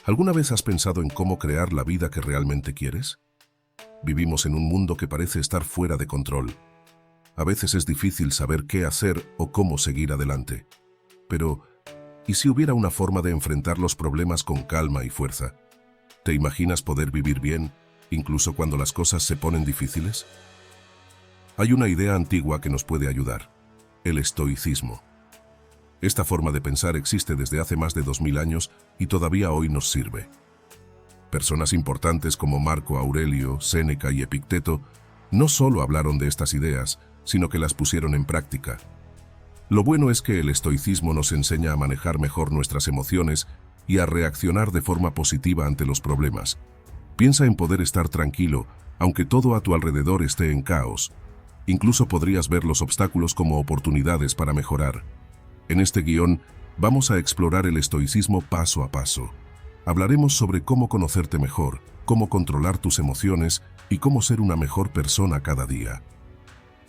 ¿Alguna vez has pensado en cómo crear la vida que realmente quieres? Vivimos en un mundo que parece estar fuera de control. A veces es difícil saber qué hacer o cómo seguir adelante. Pero, ¿y si hubiera una forma de enfrentar los problemas con calma y fuerza? ¿Te imaginas poder vivir bien, incluso cuando las cosas se ponen difíciles? Hay una idea antigua que nos puede ayudar: el estoicismo. Esta forma de pensar existe desde hace más de 2000 años y todavía hoy nos sirve. Personas importantes como Marco Aurelio, Séneca y Epicteto no solo hablaron de estas ideas, sino que las pusieron en práctica. Lo bueno es que el estoicismo nos enseña a manejar mejor nuestras emociones y a reaccionar de forma positiva ante los problemas. Piensa en poder estar tranquilo, aunque todo a tu alrededor esté en caos. Incluso podrías ver los obstáculos como oportunidades para mejorar. En este guión, vamos a explorar el estoicismo paso a paso. Hablaremos sobre cómo conocerte mejor, cómo controlar tus emociones y cómo ser una mejor persona cada día.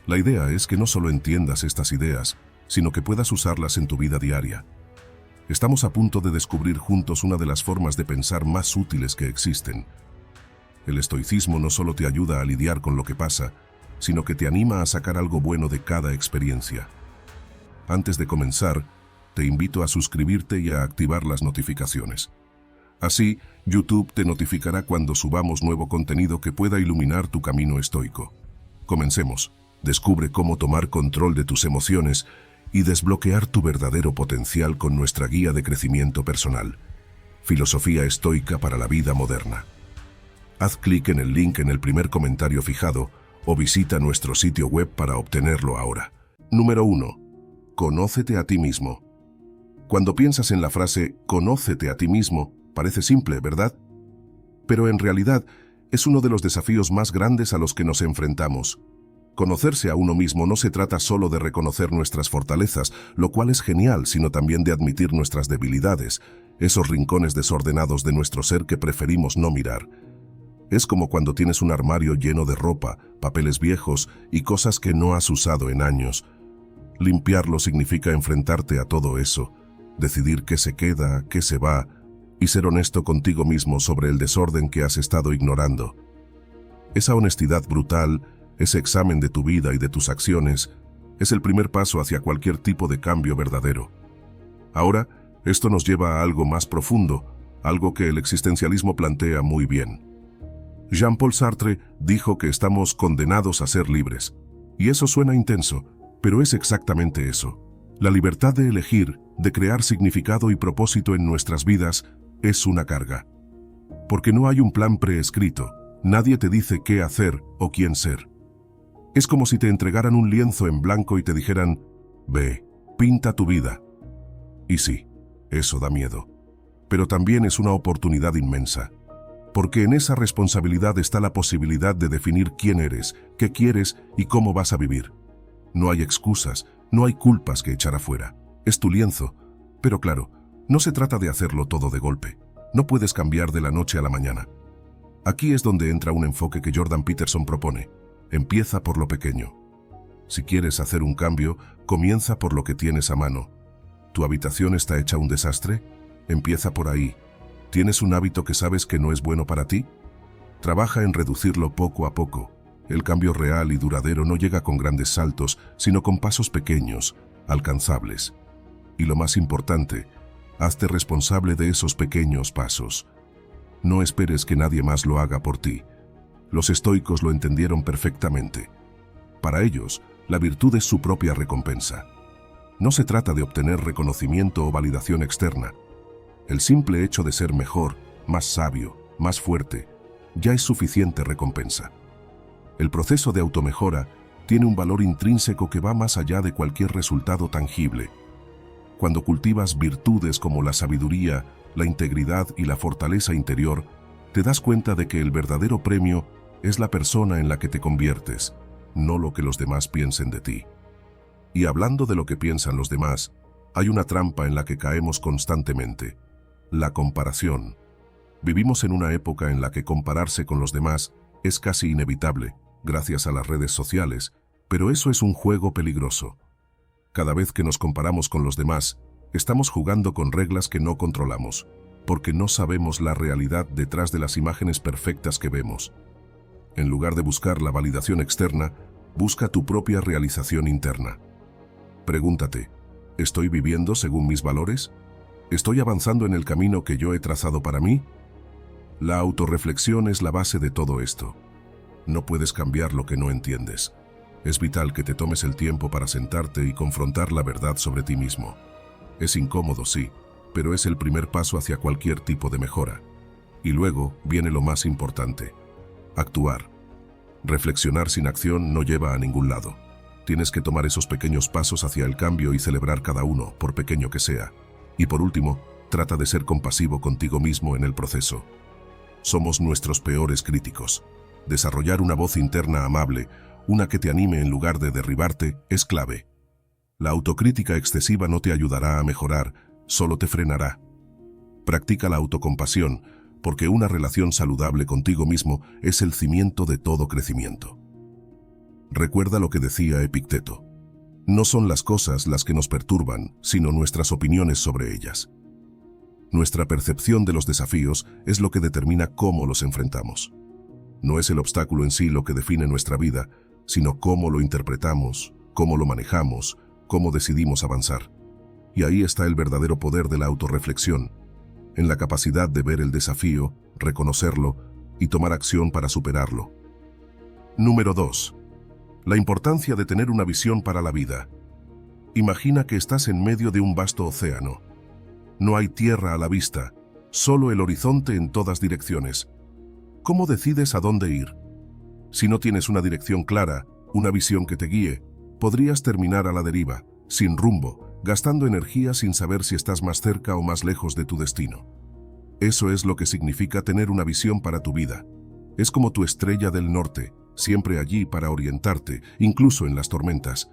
La idea es que no solo entiendas estas ideas, sino que puedas usarlas en tu vida diaria. Estamos a punto de descubrir juntos una de las formas de pensar más útiles que existen. El estoicismo no solo te ayuda a lidiar con lo que pasa, sino que te anima a sacar algo bueno de cada experiencia. Antes de comenzar, te invito a suscribirte y a activar las notificaciones. Así, YouTube te notificará cuando subamos nuevo contenido que pueda iluminar tu camino estoico. Comencemos. Descubre cómo tomar control de tus emociones y desbloquear tu verdadero potencial con nuestra guía de crecimiento personal. Filosofía estoica para la vida moderna. Haz clic en el link en el primer comentario fijado o visita nuestro sitio web para obtenerlo ahora. Número 1. Conócete a ti mismo. Cuando piensas en la frase «conócete a ti mismo», parece simple, ¿verdad? Pero en realidad es uno de los desafíos más grandes a los que nos enfrentamos. Conocerse a uno mismo no se trata solo de reconocer nuestras fortalezas, lo cual es genial, sino también de admitir nuestras debilidades, esos rincones desordenados de nuestro ser que preferimos no mirar. Es como cuando tienes un armario lleno de ropa, papeles viejos y cosas que no has usado en años. Limpiarlo significa enfrentarte a todo eso, decidir qué se queda, qué se va, y ser honesto contigo mismo sobre el desorden que has estado ignorando. Esa honestidad brutal, ese examen de tu vida y de tus acciones, es el primer paso hacia cualquier tipo de cambio verdadero. Ahora, esto nos lleva a algo más profundo, algo que el existencialismo plantea muy bien. Jean-Paul Sartre dijo que estamos condenados a ser libres. Y eso suena intenso, pero es exactamente eso. La libertad de elegir, de crear significado y propósito en nuestras vidas, es una carga. Porque no hay un plan preescrito, nadie te dice qué hacer o quién ser. Es como si te entregaran un lienzo en blanco y te dijeran, ve, pinta tu vida. Y sí, eso da miedo. Pero también es una oportunidad inmensa. Porque en esa responsabilidad está la posibilidad de definir quién eres, qué quieres y cómo vas a vivir. No hay excusas, no hay culpas que echar afuera. Es tu lienzo. Pero claro, no se trata de hacerlo todo de golpe. No puedes cambiar de la noche a la mañana. Aquí es donde entra un enfoque que Jordan Peterson propone. Empieza por lo pequeño. Si quieres hacer un cambio, comienza por lo que tienes a mano. ¿Tu habitación está hecha un desastre? Empieza por ahí. ¿Tienes un hábito que sabes que no es bueno para ti? Trabaja en reducirlo poco a poco. El cambio real y duradero no llega con grandes saltos, sino con pasos pequeños, alcanzables. Y lo más importante, hazte responsable de esos pequeños pasos. No esperes que nadie más lo haga por ti. Los estoicos lo entendieron perfectamente. Para ellos, la virtud es su propia recompensa. No se trata de obtener reconocimiento o validación externa. El simple hecho de ser mejor, más sabio, más fuerte, ya es suficiente recompensa. El proceso de automejora tiene un valor intrínseco que va más allá de cualquier resultado tangible. Cuando cultivas virtudes como la sabiduría, la integridad y la fortaleza interior, te das cuenta de que el verdadero premio es la persona en la que te conviertes, no lo que los demás piensen de ti. Y hablando de lo que piensan los demás, hay una trampa en la que caemos constantemente: la comparación. Vivimos en una época en la que compararse con los demás es casi inevitable, gracias a las redes sociales, pero eso es un juego peligroso. Cada vez que nos comparamos con los demás, estamos jugando con reglas que no controlamos. porque no sabemos la realidad detrás de las imágenes perfectas que vemos. En lugar de buscar la validación externa, busca tu propia realización interna. Pregúntate, ¿estoy viviendo según mis valores? ¿Estoy avanzando en el camino que yo he trazado para mí? La autorreflexión es la base de todo esto. No puedes cambiar lo que no entiendes. Es vital que te tomes el tiempo para sentarte y confrontar la verdad sobre ti mismo. Es incómodo, sí, pero es el primer paso hacia cualquier tipo de mejora. Y luego viene lo más importante: actuar. Reflexionar sin acción no lleva a ningún lado. Tienes que tomar esos pequeños pasos hacia el cambio y celebrar cada uno, por pequeño que sea. Y por último, trata de ser compasivo contigo mismo en el proceso. Somos nuestros peores críticos. Desarrollar una voz interna amable, una que te anime en lugar de derribarte, es clave. La autocrítica excesiva no te ayudará a mejorar, solo te frenará. Practica la autocompasión, porque una relación saludable contigo mismo es el cimiento de todo crecimiento. Recuerda lo que decía Epicteto: no son las cosas las que nos perturban, sino nuestras opiniones sobre ellas. Nuestra percepción de los desafíos es lo que determina cómo los enfrentamos. No es el obstáculo en sí lo que define nuestra vida, sino cómo lo interpretamos, cómo lo manejamos, cómo decidimos avanzar. Y ahí está el verdadero poder de la autorreflexión, en la capacidad de ver el desafío, reconocerlo y tomar acción para superarlo. Número 2. La importancia de tener una visión para la vida. Imagina que estás en medio de un vasto océano. No hay tierra a la vista, solo el horizonte en todas direcciones. ¿Cómo decides a dónde ir? Si no tienes una dirección clara, una visión que te guíe, podrías terminar a la deriva, sin rumbo, gastando energía sin saber si estás más cerca o más lejos de tu destino. Eso es lo que significa tener una visión para tu vida. Es como tu estrella del norte, siempre allí para orientarte, incluso en las tormentas.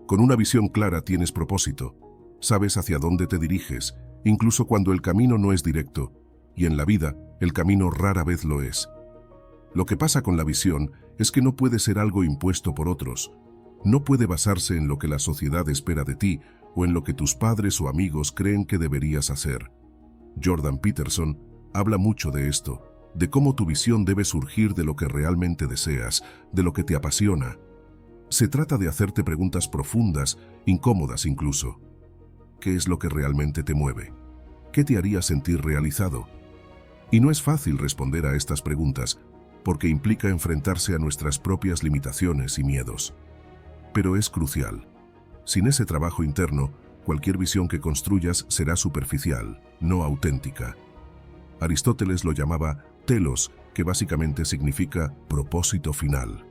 Con una visión clara tienes propósito. Sabes hacia dónde te diriges, incluso cuando el camino no es directo, y en la vida, el camino rara vez lo es. Lo que pasa con la visión es que no puede ser algo impuesto por otros. No puede basarse en lo que la sociedad espera de ti o en lo que tus padres o amigos creen que deberías hacer. Jordan Peterson habla mucho de esto, de cómo tu visión debe surgir de lo que realmente deseas, de lo que te apasiona. Se trata de hacerte preguntas profundas, incómodas incluso. ¿Qué es lo que realmente te mueve? ¿Qué te haría sentir realizado? Y no es fácil responder a estas preguntas, porque implica enfrentarse a nuestras propias limitaciones y miedos. Pero es crucial. Sin ese trabajo interno, cualquier visión que construyas será superficial, no auténtica. Aristóteles lo llamaba telos, que básicamente significa propósito final.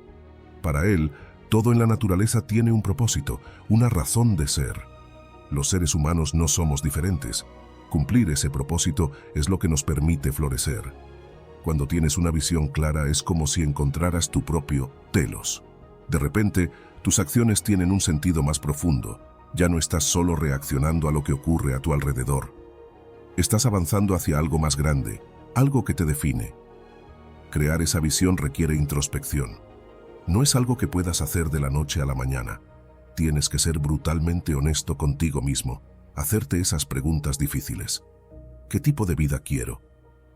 Para él, todo en la naturaleza tiene un propósito, una razón de ser. Los seres humanos no somos diferentes. Cumplir ese propósito es lo que nos permite florecer. Cuando tienes una visión clara es como si encontraras tu propio telos. De repente, tus acciones tienen un sentido más profundo. Ya no estás solo reaccionando a lo que ocurre a tu alrededor. Estás avanzando hacia algo más grande, algo que te define. Crear esa visión requiere introspección. No es algo que puedas hacer de la noche a la mañana. Tienes que ser brutalmente honesto contigo mismo, hacerte esas preguntas difíciles. ¿Qué tipo de vida quiero?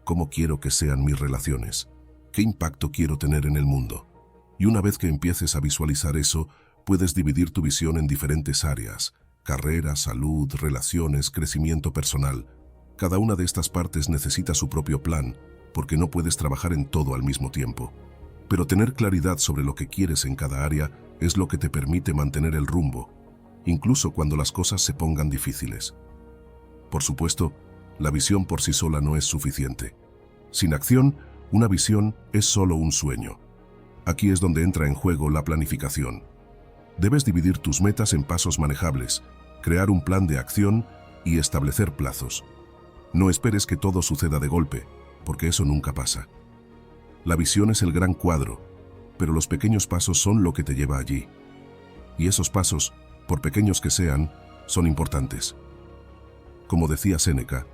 ¿Cómo quiero que sean mis relaciones? ¿Qué impacto quiero tener en el mundo? Y una vez que empieces a visualizar eso, puedes dividir tu visión en diferentes áreas: carrera, salud, relaciones, crecimiento personal. Cada una de estas partes necesita su propio plan, porque no puedes trabajar en todo al mismo tiempo. Pero tener claridad sobre lo que quieres en cada área es lo que te permite mantener el rumbo, incluso cuando las cosas se pongan difíciles. Por supuesto, la visión por sí sola no es suficiente. Sin acción, una visión es solo un sueño. Aquí es donde entra en juego la planificación. Debes dividir tus metas en pasos manejables, crear un plan de acción y establecer plazos. No esperes que todo suceda de golpe, porque eso nunca pasa. La visión es el gran cuadro, pero los pequeños pasos son lo que te lleva allí. Y esos pasos, por pequeños que sean, son importantes. Como decía Séneca,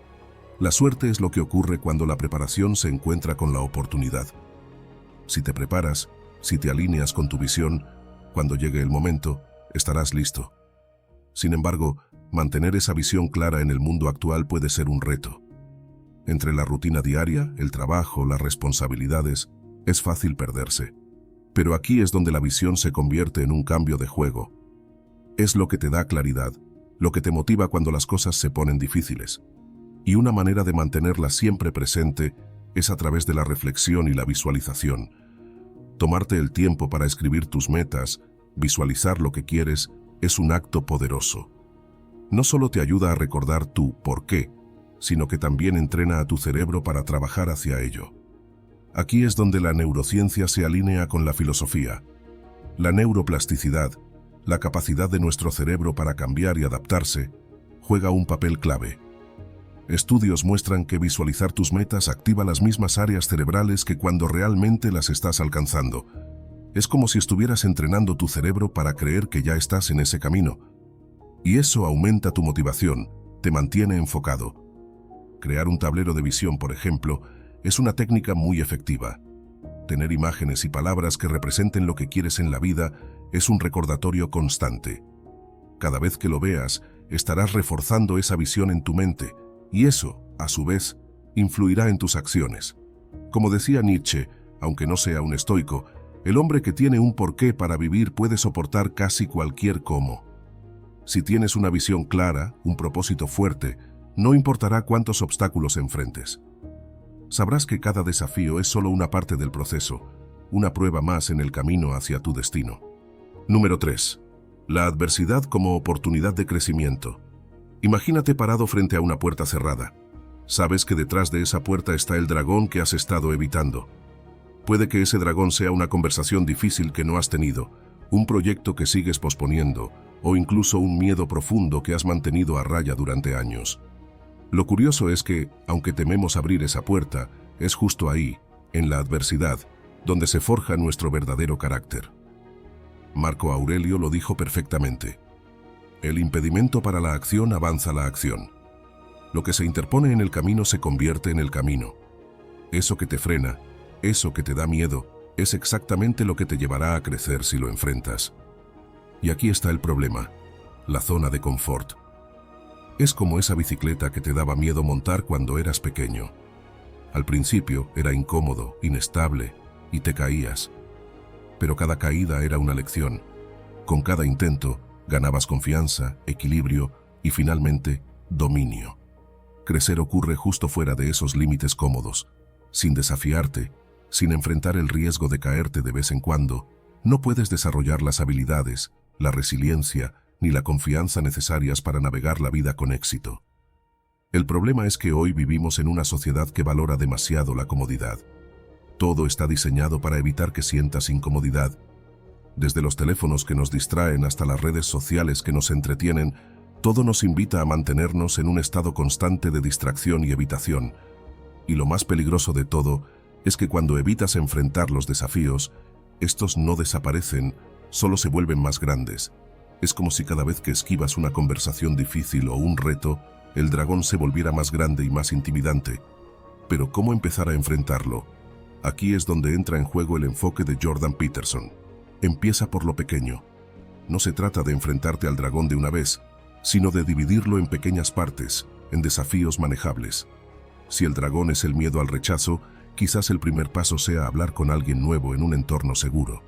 la suerte es lo que ocurre cuando la preparación se encuentra con la oportunidad. Si te preparas, si te alineas con tu visión, cuando llegue el momento, estarás listo. Sin embargo, mantener esa visión clara en el mundo actual puede ser un reto. Entre la rutina diaria, el trabajo, las responsabilidades, es fácil perderse. Pero aquí es donde la visión se convierte en un cambio de juego. Es lo que te da claridad, lo que te motiva cuando las cosas se ponen difíciles. Y una manera de mantenerla siempre presente es a través de la reflexión y la visualización. Tomarte el tiempo para escribir tus metas, visualizar lo que quieres, es un acto poderoso. No solo te ayuda a recordar tu por qué, sino que también entrena a tu cerebro para trabajar hacia ello. Aquí es donde la neurociencia se alinea con la filosofía. La neuroplasticidad, la capacidad de nuestro cerebro para cambiar y adaptarse, juega un papel clave. Estudios muestran que visualizar tus metas activa las mismas áreas cerebrales que cuando realmente las estás alcanzando. Es como si estuvieras entrenando tu cerebro para creer que ya estás en ese camino. Y eso aumenta tu motivación, te mantiene enfocado. Crear un tablero de visión, por ejemplo, es una técnica muy efectiva. Tener imágenes y palabras que representen lo que quieres en la vida es un recordatorio constante. Cada vez que lo veas, estarás reforzando esa visión en tu mente, y eso, a su vez, influirá en tus acciones. Como decía Nietzsche, aunque no sea un estoico, el hombre que tiene un porqué para vivir puede soportar casi cualquier cómo. Si tienes una visión clara, un propósito fuerte, no importará cuántos obstáculos enfrentes. Sabrás que cada desafío es solo una parte del proceso, una prueba más en el camino hacia tu destino. Número 3. La adversidad como oportunidad de crecimiento. Imagínate parado frente a una puerta cerrada. Sabes que detrás de esa puerta está el dragón que has estado evitando. Puede que ese dragón sea una conversación difícil que no has tenido, un proyecto que sigues posponiendo, o incluso un miedo profundo que has mantenido a raya durante años. Lo curioso es que, aunque tememos abrir esa puerta, es justo ahí, en la adversidad, donde se forja nuestro verdadero carácter. Marco Aurelio lo dijo perfectamente. El impedimento para la acción avanza la acción. Lo que se interpone en el camino se convierte en el camino. Eso que te frena, eso que te da miedo, es exactamente lo que te llevará a crecer si lo enfrentas. Y aquí está el problema, la zona de confort. Es como esa bicicleta que te daba miedo montar cuando eras pequeño. Al principio era incómodo, inestable, y te caías. Pero cada caída era una lección. Con cada intento, ganabas confianza, equilibrio y finalmente, dominio. Crecer ocurre justo fuera de esos límites cómodos. Sin desafiarte, sin enfrentar el riesgo de caerte de vez en cuando, no puedes desarrollar las habilidades, la resiliencia, ni la confianza necesarias para navegar la vida con éxito. El problema es que hoy vivimos en una sociedad que valora demasiado la comodidad. Todo está diseñado para evitar que sientas incomodidad. Desde los teléfonos que nos distraen hasta las redes sociales que nos entretienen, todo nos invita a mantenernos en un estado constante de distracción y evitación. Y lo más peligroso de todo es que cuando evitas enfrentar los desafíos, estos no desaparecen, solo se vuelven más grandes. Es como si cada vez que esquivas una conversación difícil o un reto, el dragón se volviera más grande y más intimidante. Pero ¿cómo empezar a enfrentarlo? Aquí es donde entra en juego el enfoque de Jordan Peterson. Empieza por lo pequeño. No se trata de enfrentarte al dragón de una vez, sino de dividirlo en pequeñas partes, en desafíos manejables. Si el dragón es el miedo al rechazo, quizás el primer paso sea hablar con alguien nuevo en un entorno seguro.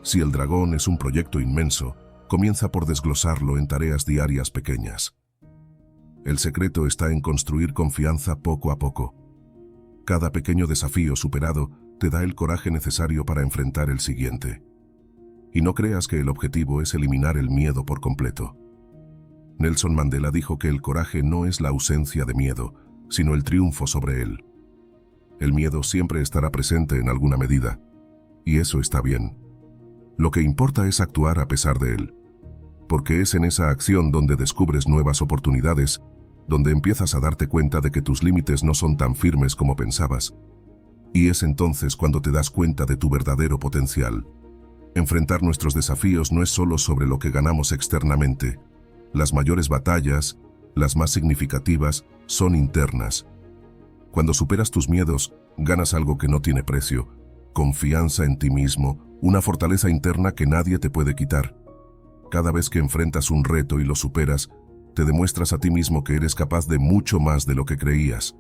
Si el dragón es un proyecto inmenso, comienza por desglosarlo en tareas diarias pequeñas. El secreto está en construir confianza poco a poco. Cada pequeño desafío superado te da el coraje necesario para enfrentar el siguiente. Y no creas que el objetivo es eliminar el miedo por completo. Nelson Mandela dijo que el coraje no es la ausencia de miedo, sino el triunfo sobre él. El miedo siempre estará presente en alguna medida, y eso está bien. Lo que importa es actuar a pesar de él, porque es en esa acción donde descubres nuevas oportunidades, donde empiezas a darte cuenta de que tus límites no son tan firmes como pensabas, y es entonces cuando te das cuenta de tu verdadero potencial. Enfrentar nuestros desafíos no es solo sobre lo que ganamos externamente. Las mayores batallas, las más significativas, son internas. Cuando superas tus miedos, ganas algo que no tiene precio: confianza en ti mismo, una fortaleza interna que nadie te puede quitar. Cada vez que enfrentas un reto y lo superas, te demuestras a ti mismo que eres capaz de mucho más de lo que creías.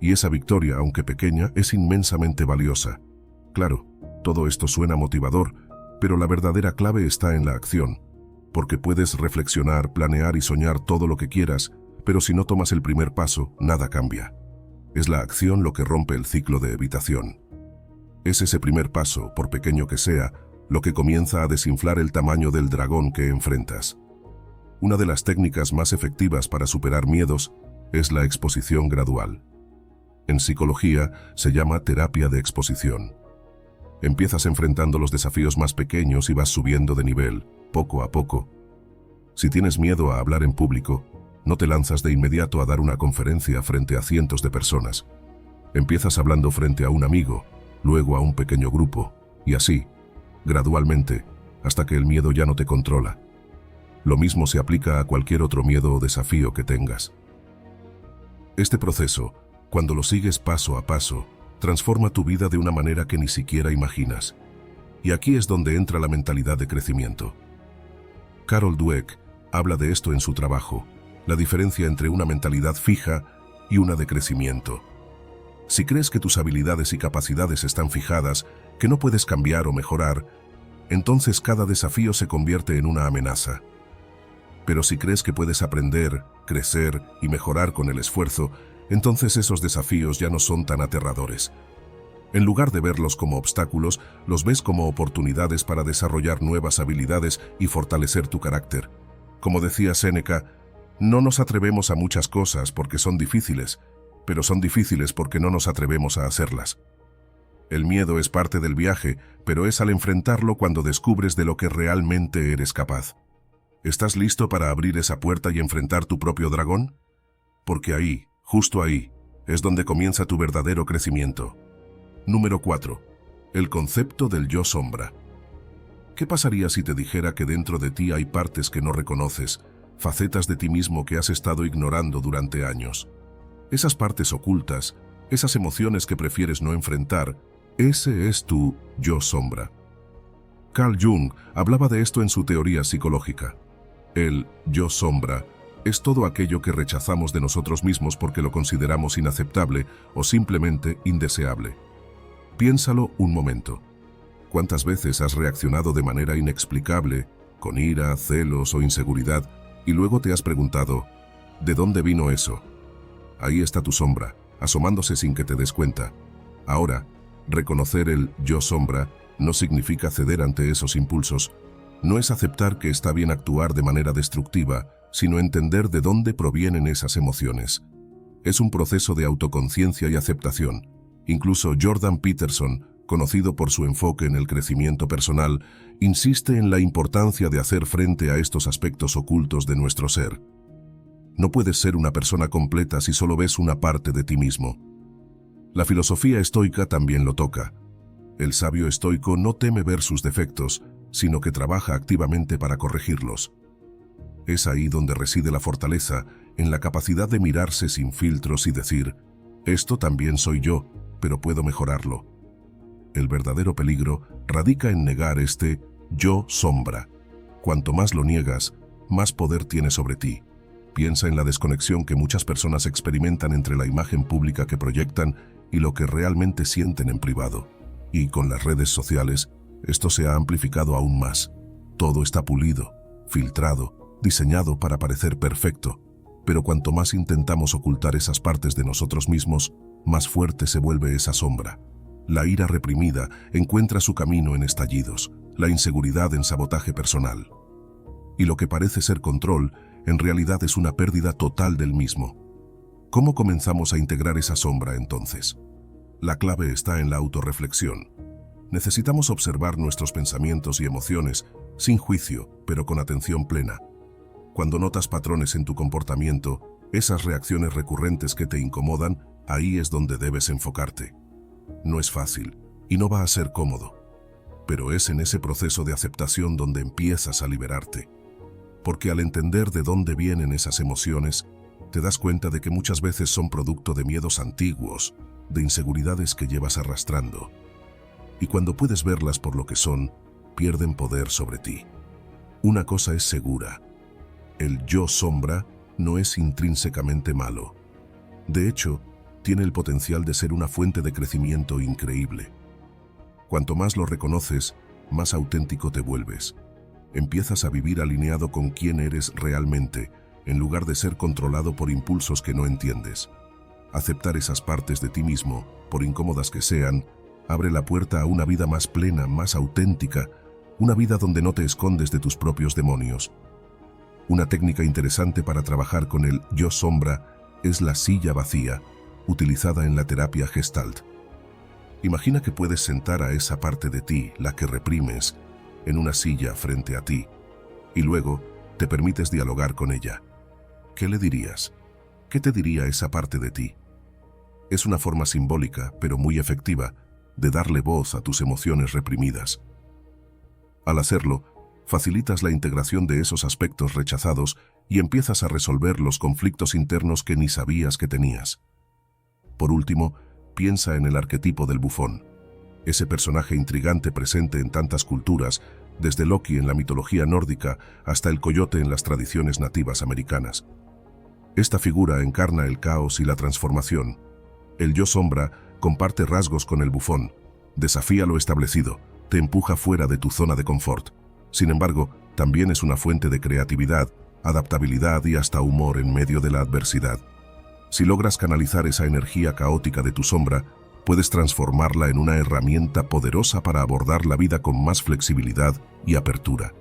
Y esa victoria, aunque pequeña, es inmensamente valiosa. Claro, todo esto suena motivador, pero la verdadera clave está en la acción. Porque puedes reflexionar, planear y soñar todo lo que quieras, pero si no tomas el primer paso, nada cambia. Es la acción lo que rompe el ciclo de evitación. Es ese primer paso, por pequeño que sea, lo que comienza a desinflar el tamaño del dragón que enfrentas. Una de las técnicas más efectivas para superar miedos es la exposición gradual. En psicología se llama terapia de exposición. Empiezas enfrentando los desafíos más pequeños y vas subiendo de nivel, poco a poco. Si tienes miedo a hablar en público, no te lanzas de inmediato a dar una conferencia frente a cientos de personas. Empiezas hablando frente a un amigo, luego a un pequeño grupo, y así, gradualmente, hasta que el miedo ya no te controla. Lo mismo se aplica a cualquier otro miedo o desafío que tengas. Este proceso, cuando lo sigues paso a paso, transforma tu vida de una manera que ni siquiera imaginas. Y aquí es donde entra la mentalidad de crecimiento. Carol Dweck habla de esto en su trabajo, la diferencia entre una mentalidad fija y una de crecimiento. Si crees que tus habilidades y capacidades están fijadas, que no puedes cambiar o mejorar, entonces cada desafío se convierte en una amenaza. Pero si crees que puedes aprender, crecer y mejorar con el esfuerzo, entonces esos desafíos ya no son tan aterradores. En lugar de verlos como obstáculos, los ves como oportunidades para desarrollar nuevas habilidades y fortalecer tu carácter. Como decía Séneca, no nos atrevemos a muchas cosas porque son difíciles, pero son difíciles porque no nos atrevemos a hacerlas. El miedo es parte del viaje, pero es al enfrentarlo cuando descubres de lo que realmente eres capaz. ¿Estás listo para abrir esa puerta y enfrentar tu propio dragón? Porque ahí, justo ahí, es donde comienza tu verdadero crecimiento. Número 4. El concepto del yo sombra. ¿Qué pasaría si te dijera que dentro de ti hay partes que no reconoces, facetas de ti mismo que has estado ignorando durante años? Esas partes ocultas, esas emociones que prefieres no enfrentar, ese es tu yo sombra. Carl Jung hablaba de esto en su teoría psicológica. El yo sombra es todo aquello que rechazamos de nosotros mismos porque lo consideramos inaceptable o simplemente indeseable. Piénsalo un momento. ¿Cuántas veces has reaccionado de manera inexplicable, con ira, celos o inseguridad, y luego te has preguntado, ¿de dónde vino eso? Ahí está tu sombra, asomándose sin que te des cuenta. Ahora, reconocer el yo sombra no significa ceder ante esos impulsos. No es aceptar que está bien actuar de manera destructiva, sino entender de dónde provienen esas emociones. Es un proceso de autoconciencia y aceptación. Incluso Jordan Peterson, conocido por su enfoque en el crecimiento personal, insiste en la importancia de hacer frente a estos aspectos ocultos de nuestro ser. No puedes ser una persona completa si solo ves una parte de ti mismo. La filosofía estoica también lo toca. El sabio estoico no teme ver sus defectos, sino que trabaja activamente para corregirlos. Es ahí donde reside la fortaleza, en la capacidad de mirarse sin filtros y decir, esto también soy yo, pero puedo mejorarlo. El verdadero peligro radica en negar este yo sombra. Cuanto más lo niegas, más poder tiene sobre ti. Piensa en la desconexión que muchas personas experimentan entre la imagen pública que proyectan y lo que realmente sienten en privado. Y con las redes sociales, esto se ha amplificado aún más. Todo está pulido, filtrado, diseñado para parecer perfecto. Pero cuanto más intentamos ocultar esas partes de nosotros mismos, más fuerte se vuelve esa sombra. La ira reprimida encuentra su camino en estallidos, la inseguridad en sabotaje personal. Y lo que parece ser control, en realidad es una pérdida total del mismo. ¿Cómo comenzamos a integrar esa sombra entonces? La clave está en la autorreflexión. Necesitamos observar nuestros pensamientos y emociones, sin juicio, pero con atención plena. Cuando notas patrones en tu comportamiento, esas reacciones recurrentes que te incomodan, ahí es donde debes enfocarte. No es fácil, y no va a ser cómodo, pero es en ese proceso de aceptación donde empiezas a liberarte. Porque al entender de dónde vienen esas emociones, te das cuenta de que muchas veces son producto de miedos antiguos, de inseguridades que llevas arrastrando. Y cuando puedes verlas por lo que son, pierden poder sobre ti. Una cosa es segura: el yo sombra no es intrínsecamente malo. De hecho, tiene el potencial de ser una fuente de crecimiento increíble. Cuanto más lo reconoces, más auténtico te vuelves. Empiezas a vivir alineado con quién eres realmente, en lugar de ser controlado por impulsos que no entiendes. Aceptar esas partes de ti mismo, por incómodas que sean, abre la puerta a una vida más plena, más auténtica, una vida donde no te escondes de tus propios demonios. Una técnica interesante para trabajar con el yo sombra es la silla vacía, utilizada en la terapia Gestalt. Imagina que puedes sentar a esa parte de ti, la que reprimes, en una silla frente a ti, y luego te permites dialogar con ella. ¿Qué le dirías? ¿Qué te diría esa parte de ti? Es una forma simbólica, pero muy efectiva, de darle voz a tus emociones reprimidas. Al hacerlo, facilitas la integración de esos aspectos rechazados y empiezas a resolver los conflictos internos que ni sabías que tenías. Por último, piensa en el arquetipo del bufón, ese personaje intrigante presente en tantas culturas, desde Loki en la mitología nórdica hasta el coyote en las tradiciones nativas americanas. Esta figura encarna el caos y la transformación. El yo sombra comparte rasgos con el bufón, desafía lo establecido, te empuja fuera de tu zona de confort. Sin embargo, también es una fuente de creatividad, adaptabilidad y hasta humor en medio de la adversidad. Si logras canalizar esa energía caótica de tu sombra, puedes transformarla en una herramienta poderosa para abordar la vida con más flexibilidad y apertura.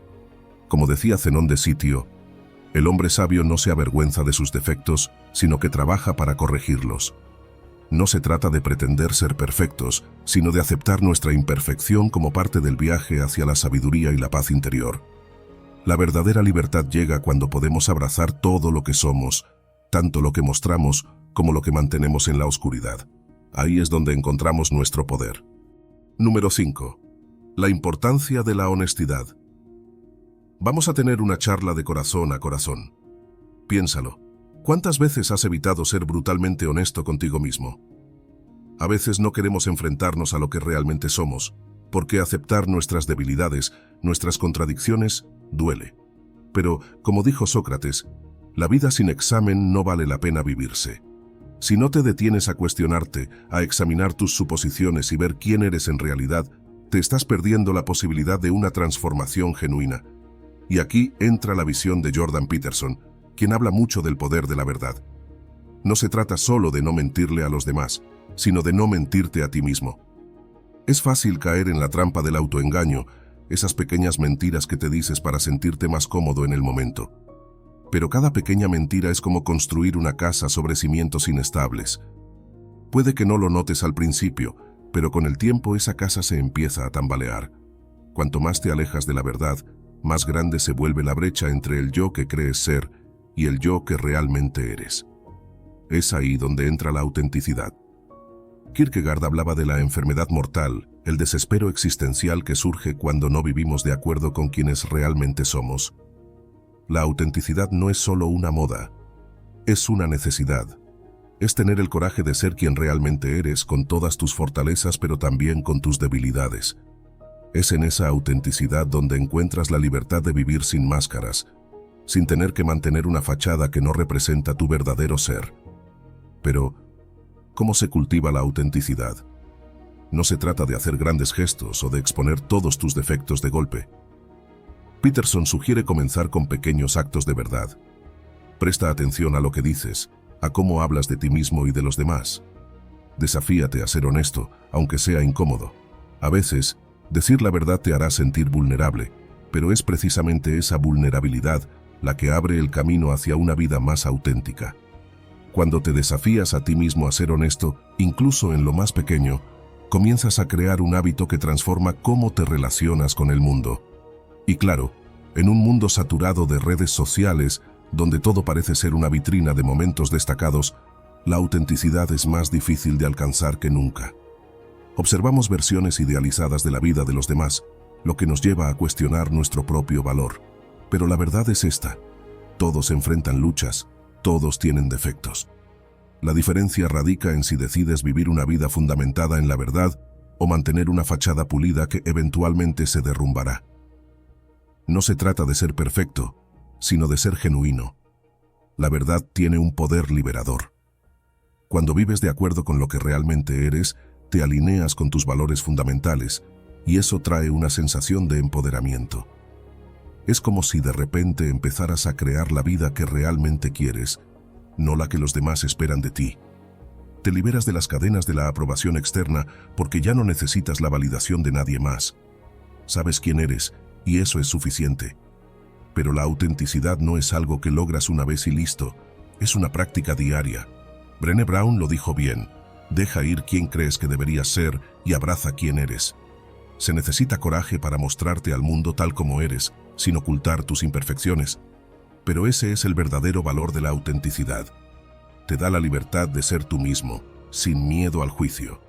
Como decía Zenón de Sitio, el hombre sabio no se avergüenza de sus defectos, sino que trabaja para corregirlos. No se trata de pretender ser perfectos, sino de aceptar nuestra imperfección como parte del viaje hacia la sabiduría y la paz interior. La verdadera libertad llega cuando podemos abrazar todo lo que somos, tanto lo que mostramos como lo que mantenemos en la oscuridad. Ahí es donde encontramos nuestro poder. Número 5. La importancia de la honestidad. Vamos a tener una charla de corazón a corazón. Piénsalo. ¿Cuántas veces has evitado ser brutalmente honesto contigo mismo? A veces no queremos enfrentarnos a lo que realmente somos, porque aceptar nuestras debilidades, nuestras contradicciones, duele. Pero, como dijo Sócrates, la vida sin examen no vale la pena vivirse. Si no te detienes a cuestionarte, a examinar tus suposiciones y ver quién eres en realidad, te estás perdiendo la posibilidad de una transformación genuina. Y aquí entra la visión de Jordan Peterson, quien habla mucho del poder de la verdad. No se trata solo de no mentirle a los demás, sino de no mentirte a ti mismo. Es fácil caer en la trampa del autoengaño, esas pequeñas mentiras que te dices para sentirte más cómodo en el momento. Pero cada pequeña mentira es como construir una casa sobre cimientos inestables. Puede que no lo notes al principio, pero con el tiempo esa casa se empieza a tambalear. Cuanto más te alejas de la verdad, más grande se vuelve la brecha entre el yo que crees ser y el yo que realmente eres. Es ahí donde entra la autenticidad. Kierkegaard hablaba de la enfermedad mortal, el desespero existencial que surge cuando no vivimos de acuerdo con quienes realmente somos. La autenticidad no es solo una moda, es una necesidad. Es tener el coraje de ser quien realmente eres, con todas tus fortalezas pero también con tus debilidades. Es en esa autenticidad donde encuentras la libertad de vivir sin máscaras, sin tener que mantener una fachada que no representa tu verdadero ser. Pero, ¿cómo se cultiva la autenticidad? No se trata de hacer grandes gestos o de exponer todos tus defectos de golpe. Peterson sugiere comenzar con pequeños actos de verdad. Presta atención a lo que dices, a cómo hablas de ti mismo y de los demás. Desafíate a ser honesto, aunque sea incómodo. A veces, decir la verdad te hará sentir vulnerable, pero es precisamente esa vulnerabilidad la que abre el camino hacia una vida más auténtica. Cuando te desafías a ti mismo a ser honesto, incluso en lo más pequeño, comienzas a crear un hábito que transforma cómo te relacionas con el mundo. Y claro, en un mundo saturado de redes sociales, donde todo parece ser una vitrina de momentos destacados, la autenticidad es más difícil de alcanzar que nunca. Observamos versiones idealizadas de la vida de los demás, lo que nos lleva a cuestionar nuestro propio valor. Pero la verdad es esta: todos enfrentan luchas, todos tienen defectos. La diferencia radica en si decides vivir una vida fundamentada en la verdad o mantener una fachada pulida que eventualmente se derrumbará. No se trata de ser perfecto, sino de ser genuino. La verdad tiene un poder liberador. Cuando vives de acuerdo con lo que realmente eres, te alineas con tus valores fundamentales, y eso trae una sensación de empoderamiento. Es como si de repente empezaras a crear la vida que realmente quieres, no la que los demás esperan de ti. Te liberas de las cadenas de la aprobación externa porque ya no necesitas la validación de nadie más. Sabes quién eres, y eso es suficiente. Pero la autenticidad no es algo que logras una vez y listo, es una práctica diaria. Brené Brown lo dijo bien: deja ir quién crees que deberías ser y abraza quién eres. Se necesita coraje para mostrarte al mundo tal como eres, sin ocultar tus imperfecciones. Pero ese es el verdadero valor de la autenticidad. Te da la libertad de ser tú mismo, sin miedo al juicio.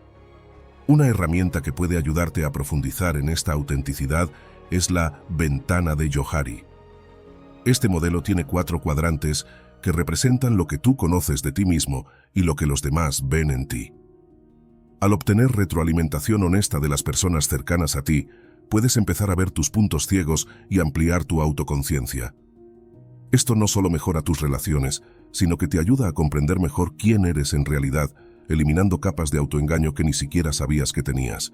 Una herramienta que puede ayudarte a profundizar en esta autenticidad es la ventana de Johari. Este modelo tiene 4 cuadrantes que representan lo que tú conoces de ti mismo y lo que los demás ven en ti. Al obtener retroalimentación honesta de las personas cercanas a ti, puedes empezar a ver tus puntos ciegos y ampliar tu autoconciencia. Esto no solo mejora tus relaciones, sino que te ayuda a comprender mejor quién eres en realidad, eliminando capas de autoengaño que ni siquiera sabías que tenías.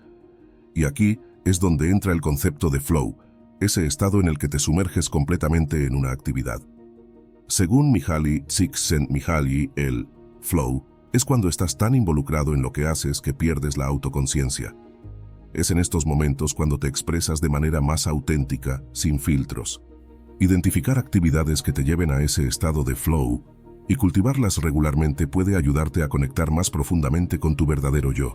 Y aquí es donde entra el concepto de flow, ese estado en el que te sumerges completamente en una actividad. Según Mihaly Csikszentmihalyi, el flow es cuando estás tan involucrado en lo que haces que pierdes la autoconciencia. Es en estos momentos cuando te expresas de manera más auténtica, sin filtros. Identificar actividades que te lleven a ese estado de flow y cultivarlas regularmente puede ayudarte a conectar más profundamente con tu verdadero yo.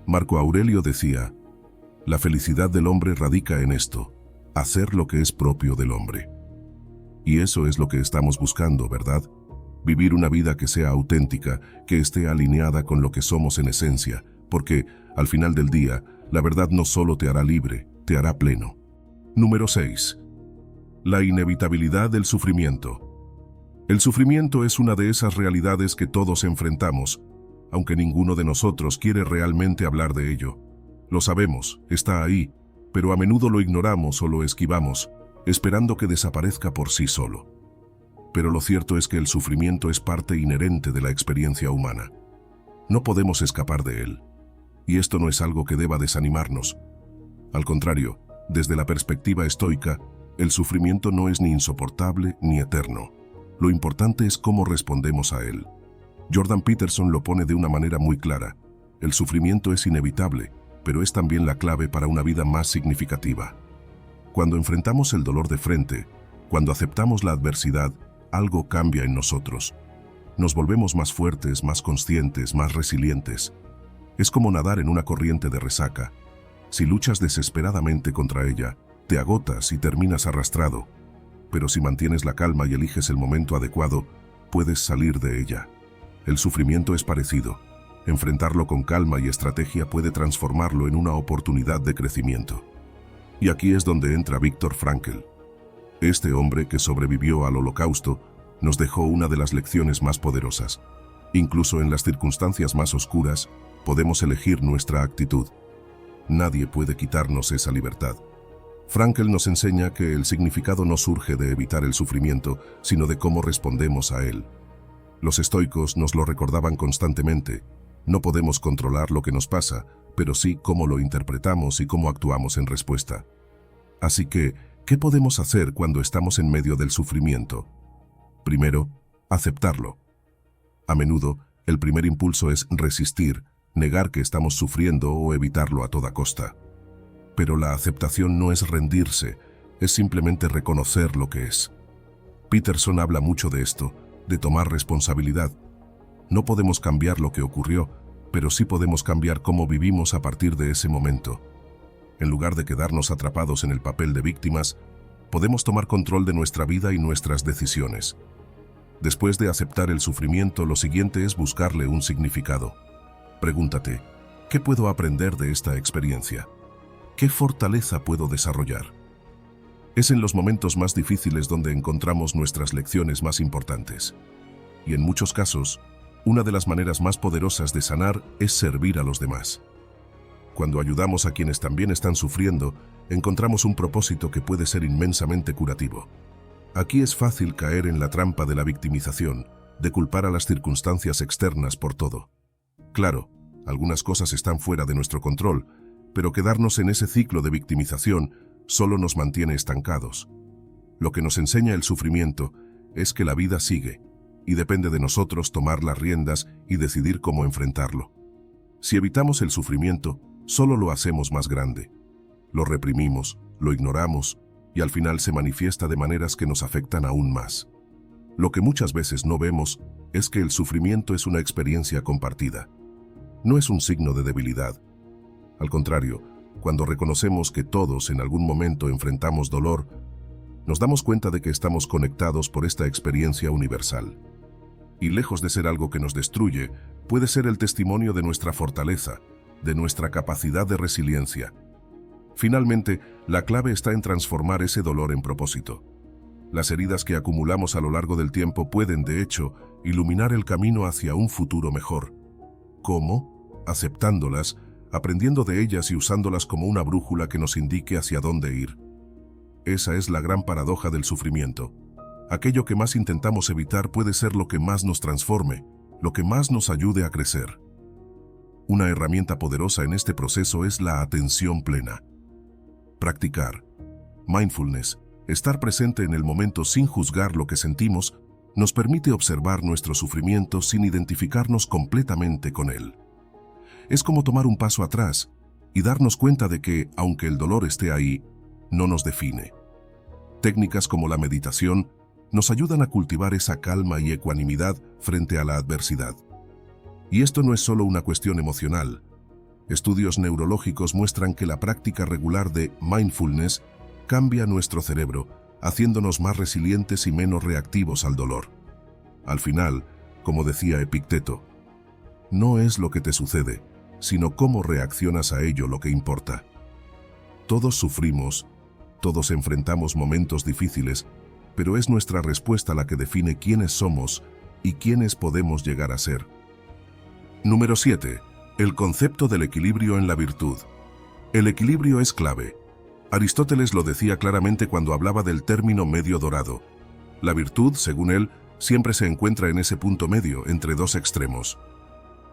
Marco Aurelio decía: la felicidad del hombre radica en esto, hacer lo que es propio del hombre. Y eso es lo que estamos buscando, ¿verdad? Vivir una vida que sea auténtica, que esté alineada con lo que somos en esencia, porque, al final del día, la verdad no solo te hará libre, te hará pleno. Número 6. La inevitabilidad del sufrimiento. El sufrimiento es una de esas realidades que todos enfrentamos, aunque ninguno de nosotros quiere realmente hablar de ello. Lo sabemos, está ahí, pero a menudo lo ignoramos o lo esquivamos, esperando que desaparezca por sí solo. Pero lo cierto es que el sufrimiento es parte inherente de la experiencia humana. No podemos escapar de él. Y esto no es algo que deba desanimarnos. Al contrario, desde la perspectiva estoica, el sufrimiento no es ni insoportable ni eterno. Lo importante es cómo respondemos a él. Jordan Peterson lo pone de una manera muy clara: el sufrimiento es inevitable, pero es también la clave para una vida más significativa. Cuando enfrentamos el dolor de frente, cuando aceptamos la adversidad, algo cambia en nosotros. Nos volvemos más fuertes, más conscientes, más resilientes. Es como nadar en una corriente de resaca. Si luchas desesperadamente contra ella, te agotas y terminas arrastrado. Pero si mantienes la calma y eliges el momento adecuado, puedes salir de ella. El sufrimiento es parecido. Enfrentarlo con calma y estrategia puede transformarlo en una oportunidad de crecimiento. Y aquí es donde entra Viktor Frankl. Este hombre que sobrevivió al Holocausto nos dejó una de las lecciones más poderosas. Incluso en las circunstancias más oscuras, podemos elegir nuestra actitud. Nadie puede quitarnos esa libertad. Frankl nos enseña que el significado no surge de evitar el sufrimiento, sino de cómo respondemos a él. Los estoicos nos lo recordaban constantemente. No podemos controlar lo que nos pasa, pero sí cómo lo interpretamos y cómo actuamos en respuesta. Así que, ¿qué podemos hacer cuando estamos en medio del sufrimiento? Primero, aceptarlo. A menudo, el primer impulso es resistir, negar que estamos sufriendo o evitarlo a toda costa. Pero la aceptación no es rendirse, es simplemente reconocer lo que es. Peterson habla mucho de esto, de tomar responsabilidad. No podemos cambiar lo que ocurrió, pero sí podemos cambiar cómo vivimos a partir de ese momento. En lugar de quedarnos atrapados en el papel de víctimas, podemos tomar control de nuestra vida y nuestras decisiones. Después de aceptar el sufrimiento, lo siguiente es buscarle un significado. Pregúntate, ¿qué puedo aprender de esta experiencia? ¿Qué fortaleza puedo desarrollar? Es en los momentos más difíciles donde encontramos nuestras lecciones más importantes. Y en muchos casos, una de las maneras más poderosas de sanar es servir a los demás. Cuando ayudamos a quienes también están sufriendo, encontramos un propósito que puede ser inmensamente curativo. Aquí es fácil caer en la trampa de la victimización, de culpar a las circunstancias externas por todo. Claro, algunas cosas están fuera de nuestro control, pero quedarnos en ese ciclo de victimización solo nos mantiene estancados. Lo que nos enseña el sufrimiento es que la vida sigue, y depende de nosotros tomar las riendas y decidir cómo enfrentarlo. Si evitamos el sufrimiento, solo lo hacemos más grande. Lo reprimimos, lo ignoramos, y al final se manifiesta de maneras que nos afectan aún más. Lo que muchas veces no vemos es que el sufrimiento es una experiencia compartida. No es un signo de debilidad. Al contrario, cuando reconocemos que todos en algún momento enfrentamos dolor, nos damos cuenta de que estamos conectados por esta experiencia universal. Y lejos de ser algo que nos destruye, puede ser el testimonio de nuestra fortaleza, de nuestra capacidad de resiliencia. Finalmente, la clave está en transformar ese dolor en propósito. Las heridas que acumulamos a lo largo del tiempo pueden, de hecho, iluminar el camino hacia un futuro mejor. ¿Cómo? Aceptándolas, aprendiendo de ellas y usándolas como una brújula que nos indique hacia dónde ir. Esa es la gran paradoja del sufrimiento. Aquello que más intentamos evitar puede ser lo que más nos transforme, lo que más nos ayude a crecer. Una herramienta poderosa en este proceso es la atención plena. Practicar mindfulness, estar presente en el momento sin juzgar lo que sentimos, nos permite observar nuestro sufrimiento sin identificarnos completamente con él. Es como tomar un paso atrás y darnos cuenta de que, aunque el dolor esté ahí, no nos define. Técnicas como la meditación nos ayudan a cultivar esa calma y ecuanimidad frente a la adversidad. Y esto no es solo una cuestión emocional. Estudios neurológicos muestran que la práctica regular de mindfulness cambia nuestro cerebro, haciéndonos más resilientes y menos reactivos al dolor. Al final, como decía Epicteto, no es lo que te sucede, sino cómo reaccionas a ello lo que importa. Todos sufrimos, todos enfrentamos momentos difíciles, pero es nuestra respuesta la que define quiénes somos y quiénes podemos llegar a ser. Número 7. El concepto del equilibrio en la virtud. El equilibrio es clave. Aristóteles lo decía claramente cuando hablaba del término medio dorado. La virtud, según él, siempre se encuentra en ese punto medio, entre dos extremos.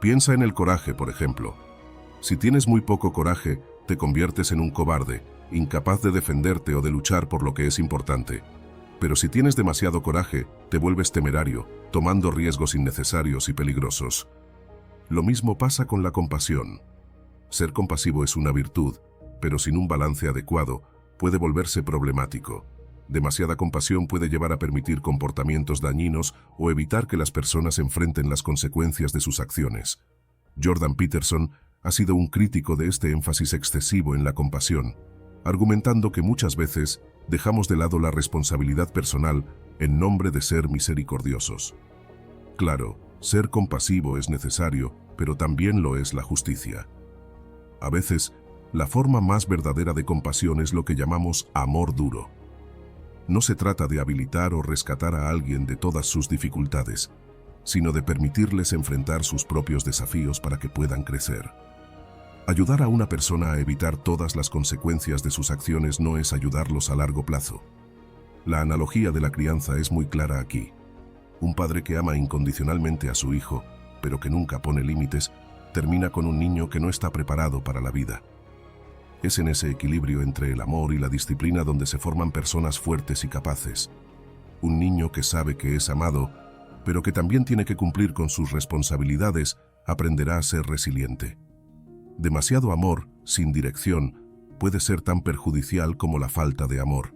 Piensa en el coraje, por ejemplo. Si tienes muy poco coraje, te conviertes en un cobarde, incapaz de defenderte o de luchar por lo que es importante. Pero si tienes demasiado coraje, te vuelves temerario, tomando riesgos innecesarios y peligrosos. Lo mismo pasa con la compasión. Ser compasivo es una virtud, pero sin un balance adecuado, puede volverse problemático. Demasiada compasión puede llevar a permitir comportamientos dañinos o evitar que las personas enfrenten las consecuencias de sus acciones. Jordan Peterson ha sido un crítico de este énfasis excesivo en la compasión, argumentando que muchas veces dejamos de lado la responsabilidad personal en nombre de ser misericordiosos. Claro, ser compasivo es necesario, pero también lo es la justicia. A veces, la forma más verdadera de compasión es lo que llamamos amor duro. No se trata de habilitar o rescatar a alguien de todas sus dificultades, sino de permitirles enfrentar sus propios desafíos para que puedan crecer. Ayudar a una persona a evitar todas las consecuencias de sus acciones no es ayudarlos a largo plazo. La analogía de la crianza es muy clara aquí. Un padre que ama incondicionalmente a su hijo, pero que nunca pone límites, termina con un niño que no está preparado para la vida. Es en ese equilibrio entre el amor y la disciplina donde se forman personas fuertes y capaces. Un niño que sabe que es amado, pero que también tiene que cumplir con sus responsabilidades, aprenderá a ser resiliente. Demasiado amor, sin dirección, puede ser tan perjudicial como la falta de amor.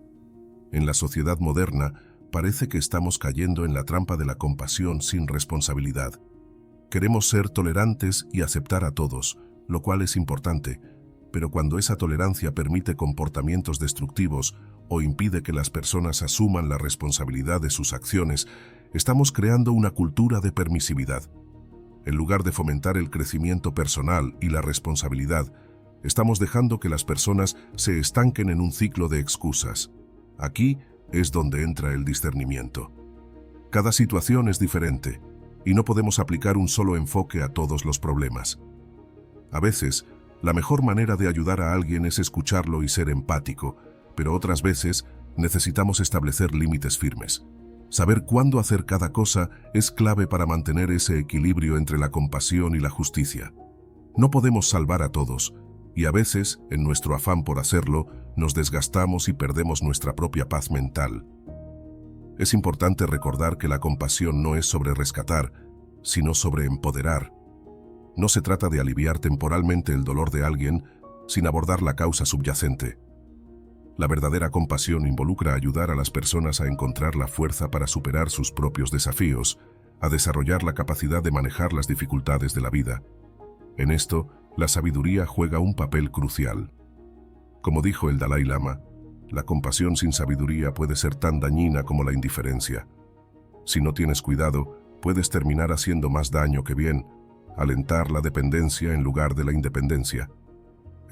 En la sociedad moderna, parece que estamos cayendo en la trampa de la compasión sin responsabilidad. Queremos ser tolerantes y aceptar a todos, lo cual es importante, pero cuando esa tolerancia permite comportamientos destructivos o impide que las personas asuman la responsabilidad de sus acciones, estamos creando una cultura de permisividad. En lugar de fomentar el crecimiento personal y la responsabilidad, estamos dejando que las personas se estanquen en un ciclo de excusas. Aquí es donde entra el discernimiento. Cada situación es diferente, y no podemos aplicar un solo enfoque a todos los problemas. A veces, la mejor manera de ayudar a alguien es escucharlo y ser empático, pero otras veces necesitamos establecer límites firmes. Saber cuándo hacer cada cosa es clave para mantener ese equilibrio entre la compasión y la justicia. No podemos salvar a todos, y a veces, en nuestro afán por hacerlo, nos desgastamos y perdemos nuestra propia paz mental. Es importante recordar que la compasión no es sobre rescatar, sino sobre empoderar. No se trata de aliviar temporalmente el dolor de alguien sin abordar la causa subyacente. La verdadera compasión involucra ayudar a las personas a encontrar la fuerza para superar sus propios desafíos, a desarrollar la capacidad de manejar las dificultades de la vida. En esto, la sabiduría juega un papel crucial. Como dijo el Dalai Lama, la compasión sin sabiduría puede ser tan dañina como la indiferencia. Si no tienes cuidado, puedes terminar haciendo más daño que bien, alentar la dependencia en lugar de la independencia.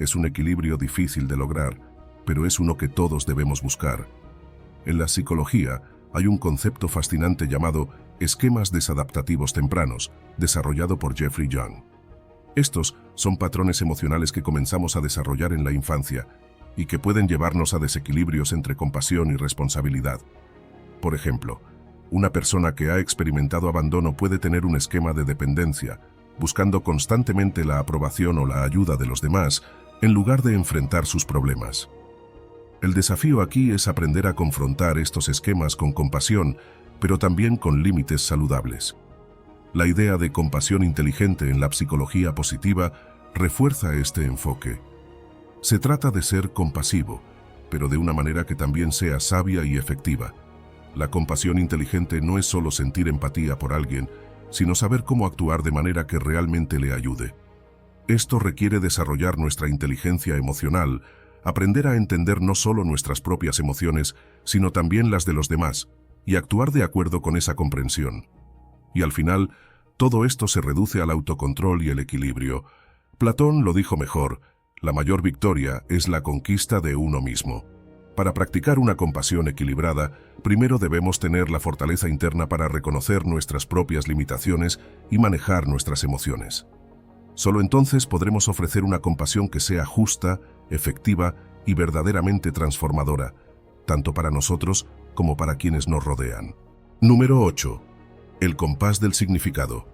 Es un equilibrio difícil de lograr, pero es uno que todos debemos buscar. En la psicología hay un concepto fascinante llamado esquemas desadaptativos tempranos, desarrollado por Jeffrey Young. Estos son patrones emocionales que comenzamos a desarrollar en la infancia y que pueden llevarnos a desequilibrios entre compasión y responsabilidad. Por ejemplo, una persona que ha experimentado abandono puede tener un esquema de dependencia, buscando constantemente la aprobación o la ayuda de los demás, en lugar de enfrentar sus problemas. El desafío aquí es aprender a confrontar estos esquemas con compasión, pero también con límites saludables. La idea de compasión inteligente en la psicología positiva refuerza este enfoque. Se trata de ser compasivo, pero de una manera que también sea sabia y efectiva. La compasión inteligente no es solo sentir empatía por alguien, sino saber cómo actuar de manera que realmente le ayude. Esto requiere desarrollar nuestra inteligencia emocional, aprender a entender no solo nuestras propias emociones, sino también las de los demás, y actuar de acuerdo con esa comprensión. Y al final, todo esto se reduce al autocontrol y el equilibrio. Platón lo dijo mejor: la mayor victoria es la conquista de uno mismo. Para practicar una compasión equilibrada, primero debemos tener la fortaleza interna para reconocer nuestras propias limitaciones y manejar nuestras emociones. Solo entonces podremos ofrecer una compasión que sea justa, efectiva y verdaderamente transformadora, tanto para nosotros como para quienes nos rodean. Número 8. El compás del significado.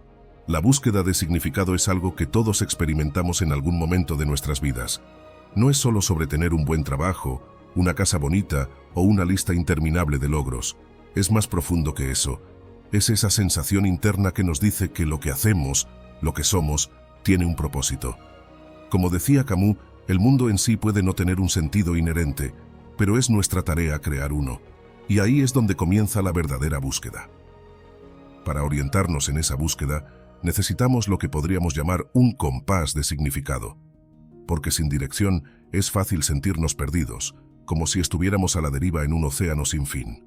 La búsqueda de significado es algo que todos experimentamos en algún momento de nuestras vidas. No es solo sobre tener un buen trabajo, una casa bonita o una lista interminable de logros. Es más profundo que eso. Es esa sensación interna que nos dice que lo que hacemos, lo que somos, tiene un propósito. Como decía Camus, el mundo en sí puede no tener un sentido inherente, pero es nuestra tarea crear uno. Y ahí es donde comienza la verdadera búsqueda. Para orientarnos en esa búsqueda, necesitamos lo que podríamos llamar un compás de significado. Porque sin dirección es fácil sentirnos perdidos, como si estuviéramos a la deriva en un océano sin fin.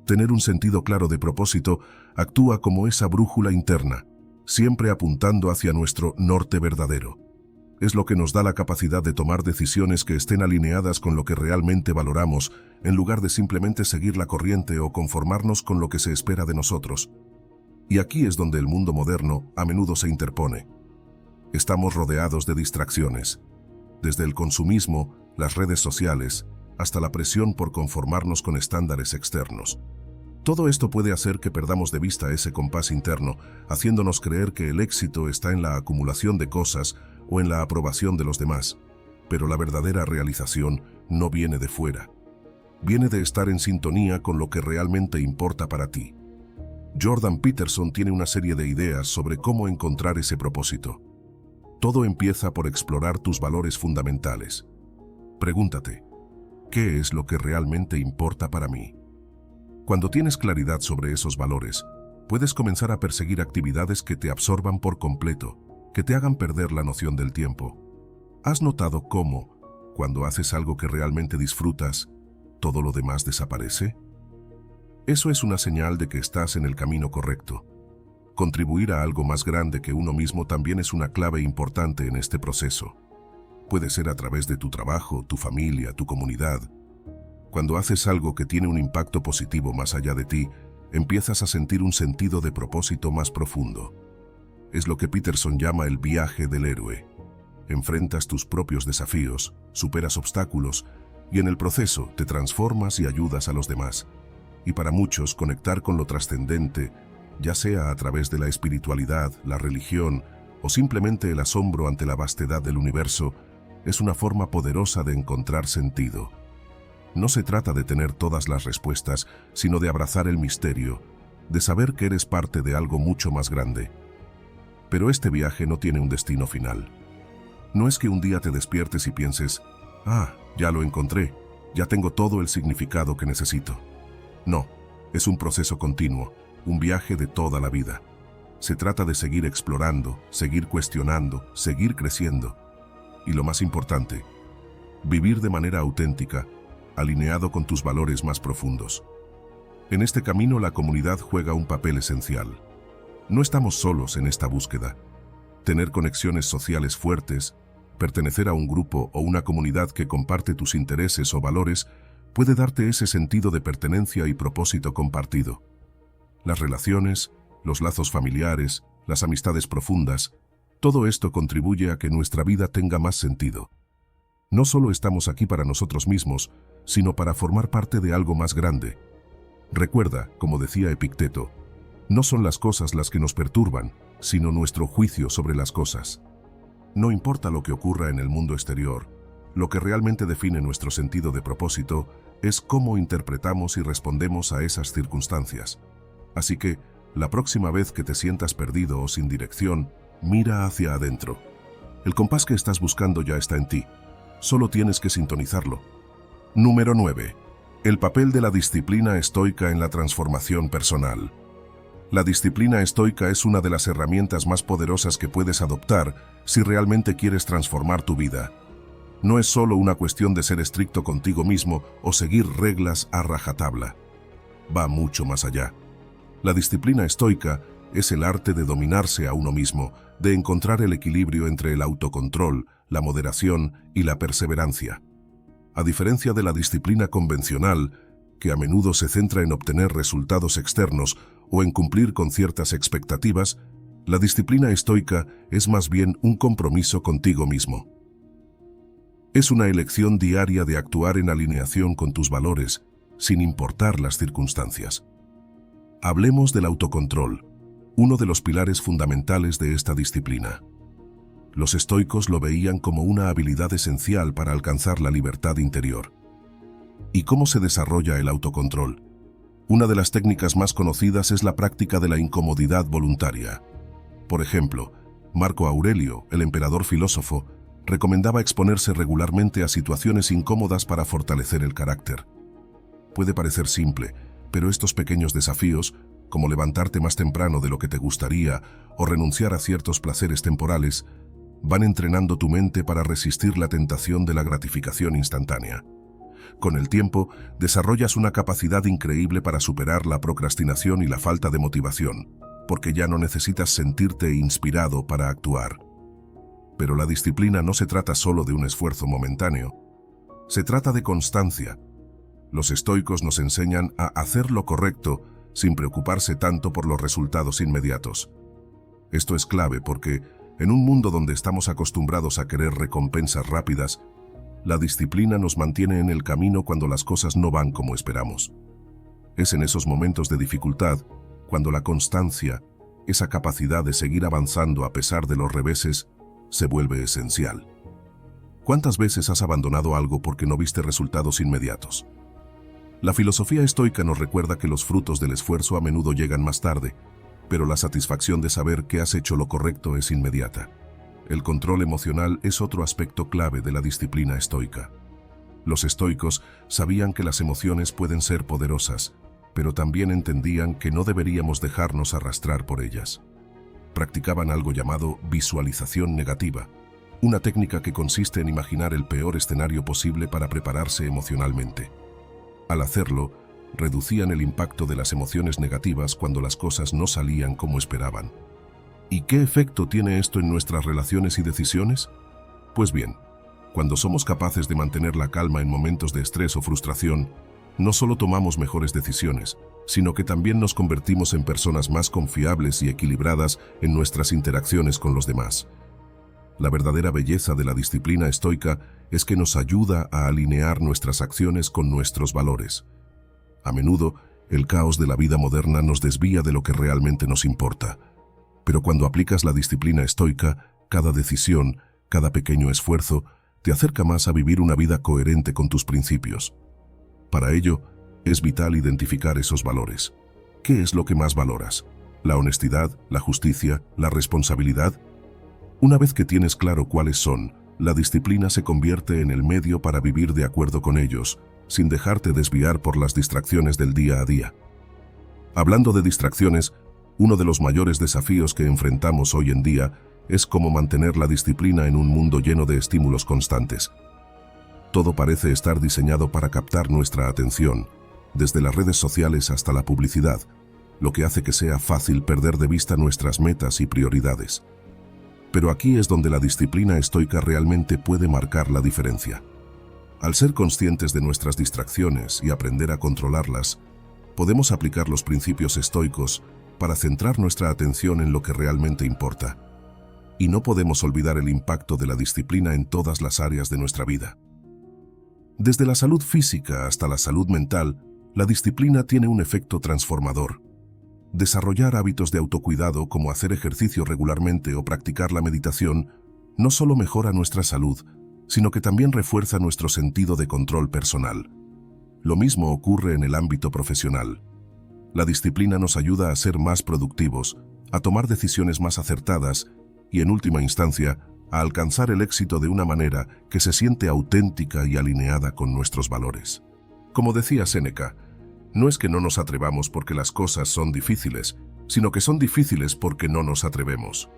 Tener un sentido claro de propósito actúa como esa brújula interna, siempre apuntando hacia nuestro norte verdadero. Es lo que nos da la capacidad de tomar decisiones que estén alineadas con lo que realmente valoramos, en lugar de simplemente seguir la corriente o conformarnos con lo que se espera de nosotros. Y aquí es donde el mundo moderno a menudo se interpone. Estamos rodeados de distracciones, desde el consumismo, las redes sociales, hasta la presión por conformarnos con estándares externos. Todo esto puede hacer que perdamos de vista ese compás interno, haciéndonos creer que el éxito está en la acumulación de cosas o en la aprobación de los demás. Pero la verdadera realización no viene de fuera. Viene de estar en sintonía con lo que realmente importa para ti. Jordan Peterson tiene una serie de ideas sobre cómo encontrar ese propósito. Todo empieza por explorar tus valores fundamentales. Pregúntate, ¿qué es lo que realmente importa para mí? Cuando tienes claridad sobre esos valores, puedes comenzar a perseguir actividades que te absorban por completo, que te hagan perder la noción del tiempo. ¿Has notado cómo, cuando haces algo que realmente disfrutas, todo lo demás desaparece? Eso es una señal de que estás en el camino correcto. Contribuir a algo más grande que uno mismo también es una clave importante en este proceso. Puede ser a través de tu trabajo, tu familia, tu comunidad. Cuando haces algo que tiene un impacto positivo más allá de ti, empiezas a sentir un sentido de propósito más profundo. Es lo que Peterson llama el viaje del héroe. Enfrentas tus propios desafíos, superas obstáculos y en el proceso te transformas y ayudas a los demás. y para muchos conectar con lo trascendente, ya sea a través de la espiritualidad, la religión o simplemente el asombro ante la vastedad del universo, es una forma poderosa de encontrar sentido. No se trata de tener todas las respuestas, sino de abrazar el misterio, de saber que eres parte de algo mucho más grande. Pero este viaje no tiene un destino final. No es que un día te despiertes y pienses, ya lo encontré, ya tengo todo el significado que necesito. No, es un proceso continuo, un viaje de toda la vida. Se trata de seguir explorando, seguir cuestionando, seguir creciendo. Y lo más importante, vivir de manera auténtica, alineado con tus valores más profundos. En este camino la comunidad juega un papel esencial. No estamos solos en esta búsqueda. Tener conexiones sociales fuertes, pertenecer a un grupo o una comunidad que comparte tus intereses o valores puede darte ese sentido de pertenencia y propósito compartido. Las relaciones, los lazos familiares, las amistades profundas, todo esto contribuye a que nuestra vida tenga más sentido. No solo estamos aquí para nosotros mismos, sino para formar parte de algo más grande. Recuerda, como decía Epicteto, no son las cosas las que nos perturban, sino nuestro juicio sobre las cosas. No importa lo que ocurra en el mundo exterior, lo que realmente define nuestro sentido de propósito es cómo interpretamos y respondemos a esas circunstancias. Así que, la próxima vez que te sientas perdido o sin dirección, mira hacia adentro. El compás que estás buscando ya está en ti. Solo tienes que sintonizarlo. Número 9. El papel de la disciplina estoica en la transformación personal. La disciplina estoica es una de las herramientas más poderosas que puedes adoptar si realmente quieres transformar tu vida. No es solo una cuestión de ser estricto contigo mismo o seguir reglas a rajatabla. Va mucho más allá. La disciplina estoica es el arte de dominarse a uno mismo, de encontrar el equilibrio entre el autocontrol, la moderación y la perseverancia. A diferencia de la disciplina convencional, que a menudo se centra en obtener resultados externos o en cumplir con ciertas expectativas, la disciplina estoica es más bien un compromiso contigo mismo. Es una elección diaria de actuar en alineación con tus valores, sin importar las circunstancias. Hablemos del autocontrol, uno de los pilares fundamentales de esta disciplina. Los estoicos lo veían como una habilidad esencial para alcanzar la libertad interior. ¿Y cómo se desarrolla el autocontrol? Una de las técnicas más conocidas es la práctica de la incomodidad voluntaria. Por ejemplo, Marco Aurelio, el emperador filósofo, recomendaba exponerse regularmente a situaciones incómodas para fortalecer el carácter. Puede parecer simple, pero estos pequeños desafíos, como levantarte más temprano de lo que te gustaría o renunciar a ciertos placeres temporales, van entrenando tu mente para resistir la tentación de la gratificación instantánea. Con el tiempo, desarrollas una capacidad increíble para superar la procrastinación y la falta de motivación, porque ya no necesitas sentirte inspirado para actuar. Pero la disciplina no se trata solo de un esfuerzo momentáneo. Se trata de constancia. Los estoicos nos enseñan a hacer lo correcto sin preocuparse tanto por los resultados inmediatos. Esto es clave porque, en un mundo donde estamos acostumbrados a querer recompensas rápidas, la disciplina nos mantiene en el camino cuando las cosas no van como esperamos. Es en esos momentos de dificultad cuando la constancia, esa capacidad de seguir avanzando a pesar de los reveses, se vuelve esencial. ¿Cuántas veces has abandonado algo porque no viste resultados inmediatos? La filosofía estoica nos recuerda que los frutos del esfuerzo a menudo llegan más tarde, pero la satisfacción de saber que has hecho lo correcto es inmediata. El control emocional es otro aspecto clave de la disciplina estoica. Los estoicos sabían que las emociones pueden ser poderosas, pero también entendían que no deberíamos dejarnos arrastrar por ellas. Practicaban algo llamado visualización negativa, una técnica que consiste en imaginar el peor escenario posible para prepararse emocionalmente. Al hacerlo, reducían el impacto de las emociones negativas cuando las cosas no salían como esperaban. ¿Y qué efecto tiene esto en nuestras relaciones y decisiones? Pues bien, cuando somos capaces de mantener la calma en momentos de estrés o frustración, no solo tomamos mejores decisiones, sino que también nos convertimos en personas más confiables y equilibradas en nuestras interacciones con los demás. La verdadera belleza de la disciplina estoica es que nos ayuda a alinear nuestras acciones con nuestros valores. A menudo, El caos de la vida moderna nos desvía de lo que realmente nos importa. Pero cuando aplicas la disciplina estoica, cada decisión, cada pequeño esfuerzo, te acerca más a vivir una vida coherente con tus principios. Para ello, es vital identificar esos valores. ¿Qué es lo que más valoras? ¿La honestidad, la justicia, la responsabilidad? Una vez que tienes claro cuáles son, la disciplina se convierte en el medio para vivir de acuerdo con ellos, sin dejarte desviar por las distracciones del día a día. Hablando de distracciones, uno de los mayores desafíos que enfrentamos hoy en día es cómo mantener la disciplina en un mundo lleno de estímulos constantes. Todo parece estar diseñado para captar nuestra atención, desde las redes sociales hasta la publicidad, lo que hace que sea fácil perder de vista nuestras metas y prioridades. Pero aquí es donde la disciplina estoica realmente puede marcar la diferencia. Al ser conscientes de nuestras distracciones y aprender a controlarlas, podemos aplicar los principios estoicos para centrar nuestra atención en lo que realmente importa. Y no podemos olvidar el impacto de la disciplina en todas las áreas de nuestra vida. Desde la salud física hasta la salud mental, la disciplina tiene un efecto transformador. Desarrollar hábitos de autocuidado como hacer ejercicio regularmente o practicar la meditación no solo mejora nuestra salud, sino que también refuerza nuestro sentido de control personal. Lo mismo ocurre en el ámbito profesional. La disciplina nos ayuda a ser más productivos, a tomar decisiones más acertadas y, en última instancia, a alcanzar el éxito de una manera que se siente auténtica y alineada con nuestros valores. Como decía Séneca, no es que no nos atrevamos porque las cosas son difíciles, sino que son difíciles porque no nos atrevemos.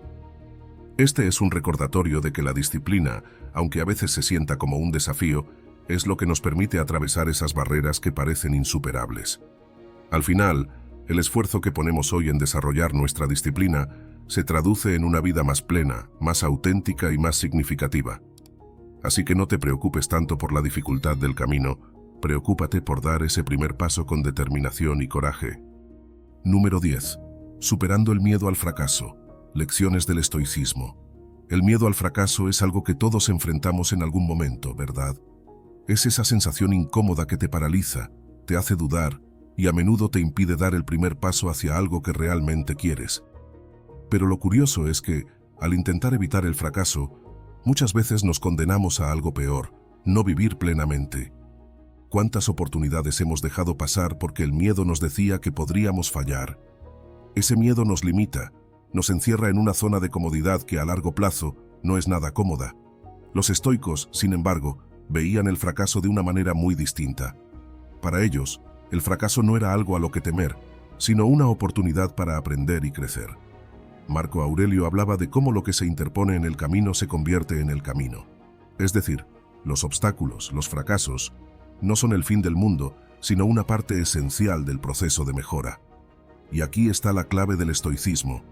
Este es un recordatorio de que la disciplina, aunque a veces se sienta como un desafío, es lo que nos permite atravesar esas barreras que parecen insuperables. Al final, el esfuerzo que ponemos hoy en desarrollar nuestra disciplina se traduce en una vida más plena, más auténtica y más significativa. Así que no te preocupes tanto por la dificultad del camino, preocúpate por dar ese primer paso con determinación y coraje. Número 10. Superando el miedo al fracaso. Lecciones del estoicismo. El miedo al fracaso es algo que todos enfrentamos en algún momento, ¿verdad? Es esa sensación incómoda que te paraliza, te hace dudar y a menudo te impide dar el primer paso hacia algo que realmente quieres. Pero lo curioso es que, al intentar evitar el fracaso, muchas veces nos condenamos a algo peor, no vivir plenamente. ¿Cuántas oportunidades hemos dejado pasar porque el miedo nos decía que podríamos fallar? Ese miedo nos limita, nos encierra en una zona de comodidad que a largo plazo no es nada cómoda. Los estoicos, sin embargo, veían el fracaso de una manera muy distinta. Para ellos, el fracaso no era algo a lo que temer, sino una oportunidad para aprender y crecer. Marco Aurelio hablaba de cómo lo que se interpone en el camino se convierte en el camino. Es decir, los obstáculos, los fracasos, no son el fin del mundo, sino una parte esencial del proceso de mejora. Y aquí está la clave del estoicismo.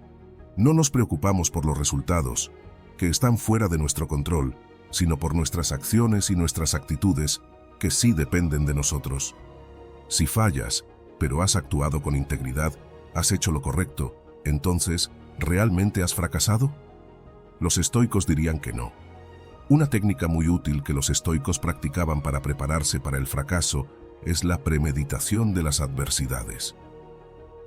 No nos preocupamos por los resultados, que están fuera de nuestro control, sino por nuestras acciones y nuestras actitudes, que sí dependen de nosotros. Si fallas, pero has actuado con integridad, has hecho lo correcto, entonces, ¿realmente has fracasado? Los estoicos dirían que no. Una técnica muy útil que los estoicos practicaban para prepararse para el fracaso es la premeditación de las adversidades.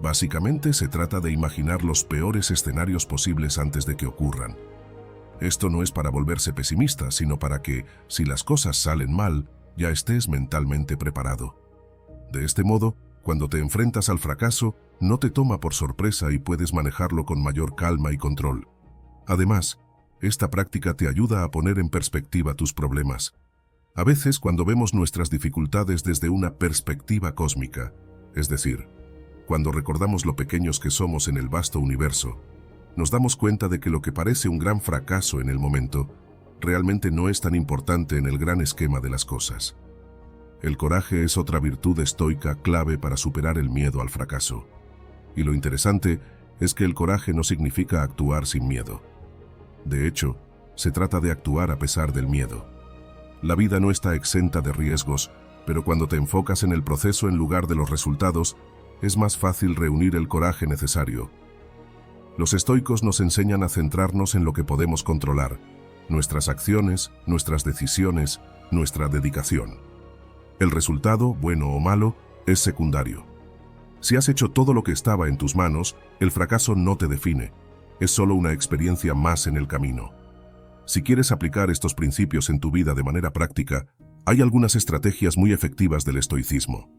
Básicamente se trata de imaginar los peores escenarios posibles antes de que ocurran. Esto no es para volverse pesimista, sino para que, si las cosas salen mal, ya estés mentalmente preparado. De este modo, cuando te enfrentas al fracaso, no te toma por sorpresa y puedes manejarlo con mayor calma y control. Además, esta práctica te ayuda a poner en perspectiva tus problemas. A veces, cuando vemos nuestras dificultades desde una perspectiva cósmica, es decir, cuando recordamos lo pequeños que somos en el vasto universo, nos damos cuenta de que lo que parece un gran fracaso en el momento, realmente no es tan importante en el gran esquema de las cosas. El coraje es otra virtud estoica clave para superar el miedo al fracaso. Y lo interesante es que el coraje no significa actuar sin miedo. De hecho, se trata de actuar a pesar del miedo. La vida no está exenta de riesgos, pero cuando te enfocas en el proceso en lugar de los resultados, es más fácil reunir el coraje necesario. Los estoicos nos enseñan a centrarnos en lo que podemos controlar, nuestras acciones, nuestras decisiones, nuestra dedicación. El resultado, bueno o malo, es secundario. Si has hecho todo lo que estaba en tus manos, el fracaso no te define. Es solo una experiencia más en el camino. Si quieres aplicar estos principios en tu vida de manera práctica, hay algunas estrategias muy efectivas del estoicismo.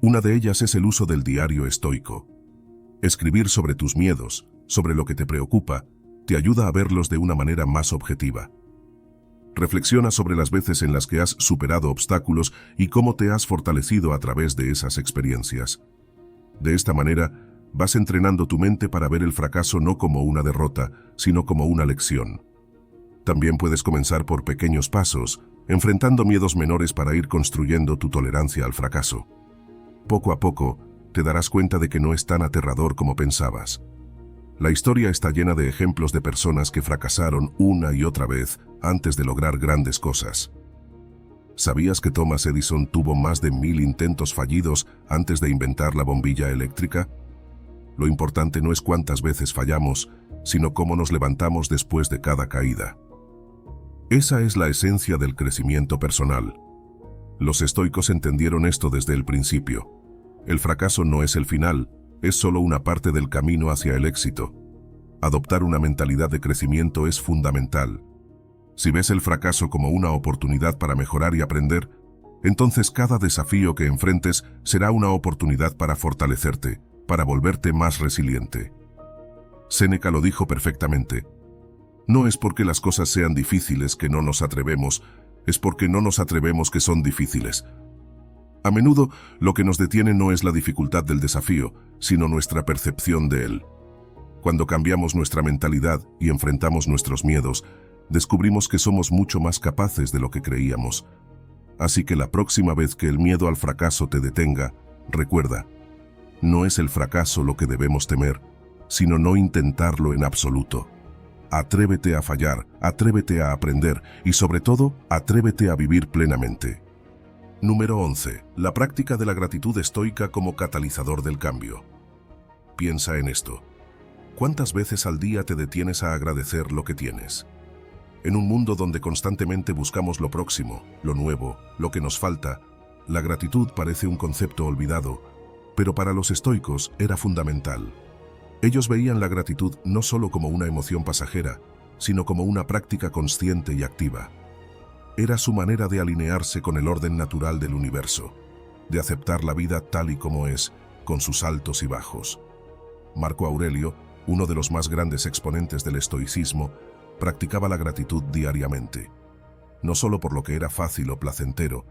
Una de ellas es el uso del diario estoico. Escribir sobre tus miedos, sobre lo que te preocupa, te ayuda a verlos de una manera más objetiva. Reflexiona sobre las veces en las que has superado obstáculos y cómo te has fortalecido a través de esas experiencias. De esta manera, vas entrenando tu mente para ver el fracaso no como una derrota, sino como una lección. También puedes comenzar por pequeños pasos, enfrentando miedos menores para ir construyendo tu tolerancia al fracaso. Poco a poco, te darás cuenta de que no es tan aterrador como pensabas. La historia está llena de ejemplos de personas que fracasaron una y otra vez antes de lograr grandes cosas. ¿Sabías que Thomas Edison tuvo más de 1000 intentos fallidos antes de inventar la bombilla eléctrica? Lo importante no es cuántas veces fallamos, sino cómo nos levantamos después de cada caída. Esa es la esencia del crecimiento personal. Los estoicos entendieron esto desde el principio. El fracaso no es el final, es solo una parte del camino hacia el éxito. Adoptar una mentalidad de crecimiento es fundamental. Si ves el fracaso como una oportunidad para mejorar y aprender, entonces cada desafío que enfrentes será una oportunidad para fortalecerte, para volverte más resiliente. Séneca lo dijo perfectamente. No es porque las cosas sean difíciles que no nos atrevemos, es porque no nos atrevemos que son difíciles. A menudo, lo que nos detiene no es la dificultad del desafío, sino nuestra percepción de él. Cuando cambiamos nuestra mentalidad y enfrentamos nuestros miedos, descubrimos que somos mucho más capaces de lo que creíamos. Así que la próxima vez que el miedo al fracaso te detenga, recuerda, no es el fracaso lo que debemos temer, sino no intentarlo en absoluto. Atrévete a fallar, atrévete a aprender y sobre todo, atrévete a vivir plenamente. Número 11. La práctica de la gratitud estoica como catalizador del cambio. Piensa en esto. ¿Cuántas veces al día te detienes a agradecer lo que tienes? En un mundo donde constantemente buscamos lo próximo, lo nuevo, lo que nos falta, la gratitud parece un concepto olvidado, pero para los estoicos era fundamental. Ellos veían la gratitud no solo como una emoción pasajera, sino como una práctica consciente y activa. Era su manera de alinearse con el orden natural del universo, de aceptar la vida tal y como es, con sus altos y bajos. Marco Aurelio, uno de los más grandes exponentes del estoicismo, practicaba la gratitud diariamente, no solo por lo que era fácil o placentero,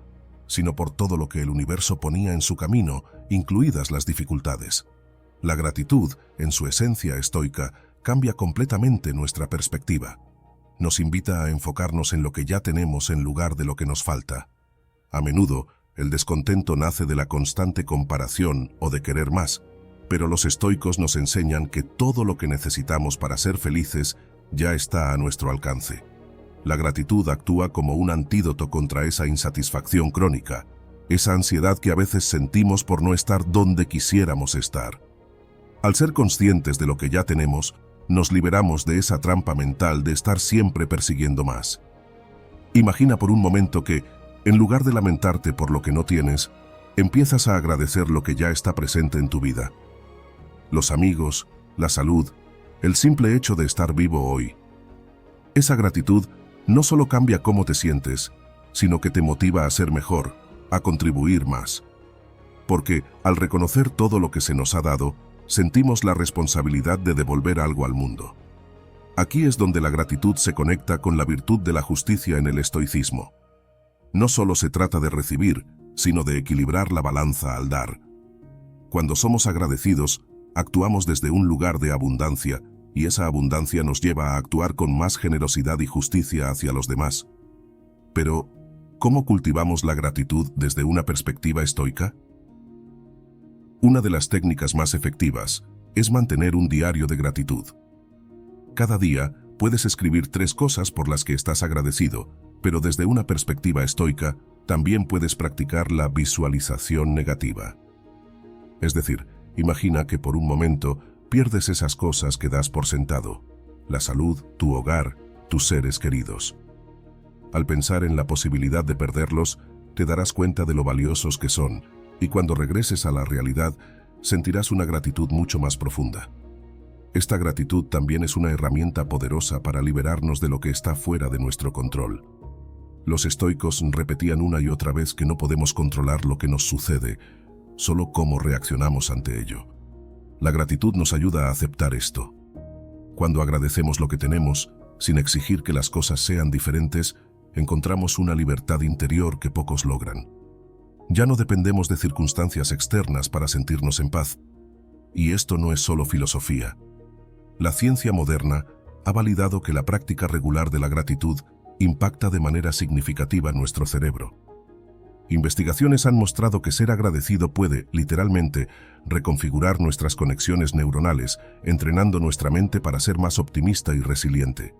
sino por todo lo que el universo ponía en su camino, incluidas las dificultades. La gratitud, en su esencia estoica, cambia completamente nuestra perspectiva. Nos invita a enfocarnos en lo que ya tenemos en lugar de lo que nos falta. A menudo, el descontento nace de la constante comparación o de querer más, pero los estoicos nos enseñan que todo lo que necesitamos para ser felices ya está a nuestro alcance. La gratitud actúa como un antídoto contra esa insatisfacción crónica, esa ansiedad que a veces sentimos por no estar donde quisiéramos estar. Al ser conscientes de lo que ya tenemos, nos liberamos de esa trampa mental de estar siempre persiguiendo más. Imagina por un momento que, en lugar de lamentarte por lo que no tienes, empiezas a agradecer lo que ya está presente en tu vida. Los amigos, la salud, el simple hecho de estar vivo hoy. Esa gratitud no solo cambia cómo te sientes, sino que te motiva a ser mejor, a contribuir más. Porque, al reconocer todo lo que se nos ha dado, sentimos la responsabilidad de devolver algo al mundo. Aquí es donde la gratitud se conecta con la virtud de la justicia en el estoicismo. No solo se trata de recibir, sino de equilibrar la balanza al dar. Cuando somos agradecidos, actuamos desde un lugar de abundancia, y esa abundancia nos lleva a actuar con más generosidad y justicia hacia los demás. Pero, ¿cómo cultivamos la gratitud desde una perspectiva estoica? Una de las técnicas más efectivas es mantener un diario de gratitud. Cada día puedes escribir 3 cosas por las que estás agradecido, pero desde una perspectiva estoica también puedes practicar la visualización negativa. Es decir, imagina que por un momento pierdes esas cosas que das por sentado: la salud, tu hogar, tus seres queridos. Al pensar en la posibilidad de perderlos, te darás cuenta de lo valiosos que son, y cuando regreses a la realidad, sentirás una gratitud mucho más profunda. Esta gratitud también es una herramienta poderosa para liberarnos de lo que está fuera de nuestro control. Los estoicos repetían una y otra vez que no podemos controlar lo que nos sucede, solo cómo reaccionamos ante ello. La gratitud nos ayuda a aceptar esto. Cuando agradecemos lo que tenemos, sin exigir que las cosas sean diferentes, encontramos una libertad interior que pocos logran. Ya no dependemos de circunstancias externas para sentirnos en paz. Y esto no es solo filosofía. La ciencia moderna ha validado que la práctica regular de la gratitud impacta de manera significativa nuestro cerebro. Investigaciones han mostrado que ser agradecido puede, literalmente, reconfigurar nuestras conexiones neuronales, entrenando nuestra mente para ser más optimista y resiliente.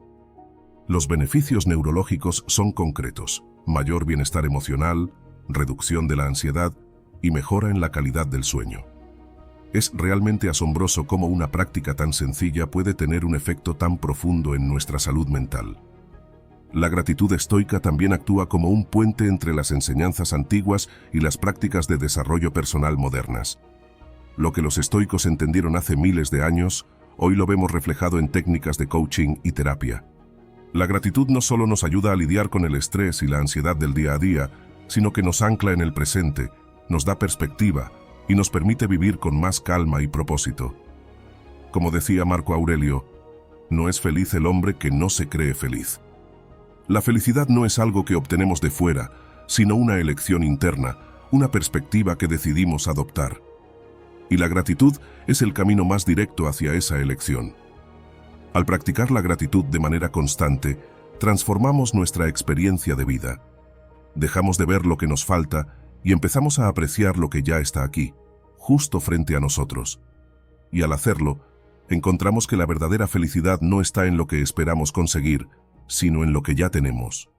Los beneficios neurológicos son concretos: mayor bienestar emocional, reducción de la ansiedad y mejora en la calidad del sueño. Es realmente asombroso cómo una práctica tan sencilla puede tener un efecto tan profundo en nuestra salud mental. La gratitud estoica también actúa como un puente entre las enseñanzas antiguas y las prácticas de desarrollo personal modernas. Lo que los estoicos entendieron hace miles de años, hoy lo vemos reflejado en técnicas de coaching y terapia. La gratitud no solo nos ayuda a lidiar con el estrés y la ansiedad del día a día, sino que nos ancla en el presente, nos da perspectiva y nos permite vivir con más calma y propósito. Como decía Marco Aurelio, no es feliz el hombre que no se cree feliz. La felicidad no es algo que obtenemos de fuera, sino una elección interna, una perspectiva que decidimos adoptar. Y la gratitud es el camino más directo hacia esa elección. Al practicar la gratitud de manera constante, transformamos nuestra experiencia de vida. Dejamos de ver lo que nos falta y empezamos a apreciar lo que ya está aquí, justo frente a nosotros. Y al hacerlo, encontramos que la verdadera felicidad no está en lo que esperamos conseguir, sino en lo que ya tenemos.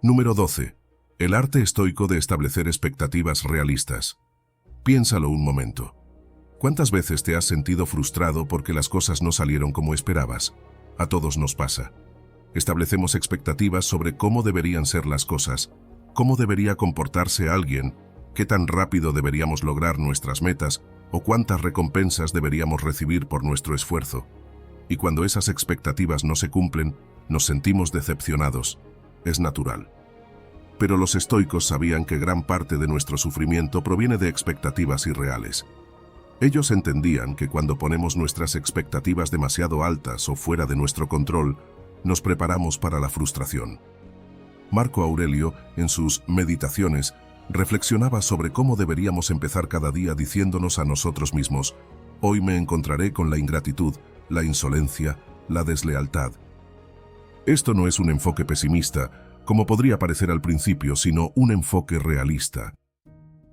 Número 12. El arte estoico de establecer expectativas realistas. Piénsalo un momento. ¿Cuántas veces te has sentido frustrado porque las cosas no salieron como esperabas? A todos nos pasa. Establecemos expectativas sobre cómo deberían ser las cosas, cómo debería comportarse alguien, qué tan rápido deberíamos lograr nuestras metas o cuántas recompensas deberíamos recibir por nuestro esfuerzo. Y cuando esas expectativas no se cumplen, nos sentimos decepcionados. Es natural. Pero los estoicos sabían que gran parte de nuestro sufrimiento proviene de expectativas irreales. Ellos entendían que cuando ponemos nuestras expectativas demasiado altas o fuera de nuestro control, nos preparamos para la frustración. Marco Aurelio, en sus Meditaciones, reflexionaba sobre cómo deberíamos empezar cada día diciéndonos a nosotros mismos: hoy me encontraré con la ingratitud, la insolencia, la deslealtad. Esto no es un enfoque pesimista, como podría parecer al principio, sino un enfoque realista.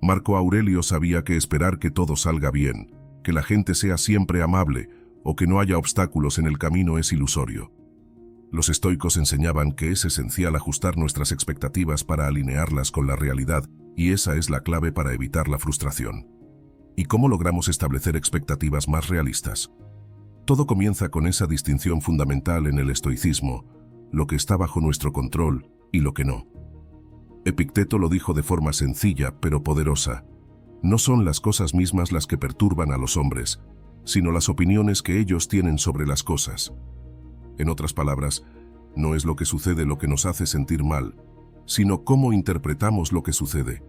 Marco Aurelio sabía que esperar que todo salga bien, que la gente sea siempre amable o que no haya obstáculos en el camino es ilusorio. Los estoicos enseñaban que es esencial ajustar nuestras expectativas para alinearlas con la realidad, y esa es la clave para evitar la frustración. ¿Y cómo logramos establecer expectativas más realistas? Todo comienza con esa distinción fundamental en el estoicismo: lo que está bajo nuestro control y lo que no. Epicteto lo dijo de forma sencilla pero poderosa: no son las cosas mismas las que perturban a los hombres, sino las opiniones que ellos tienen sobre las cosas. En otras palabras, no es lo que sucede lo que nos hace sentir mal, sino cómo interpretamos lo que sucede.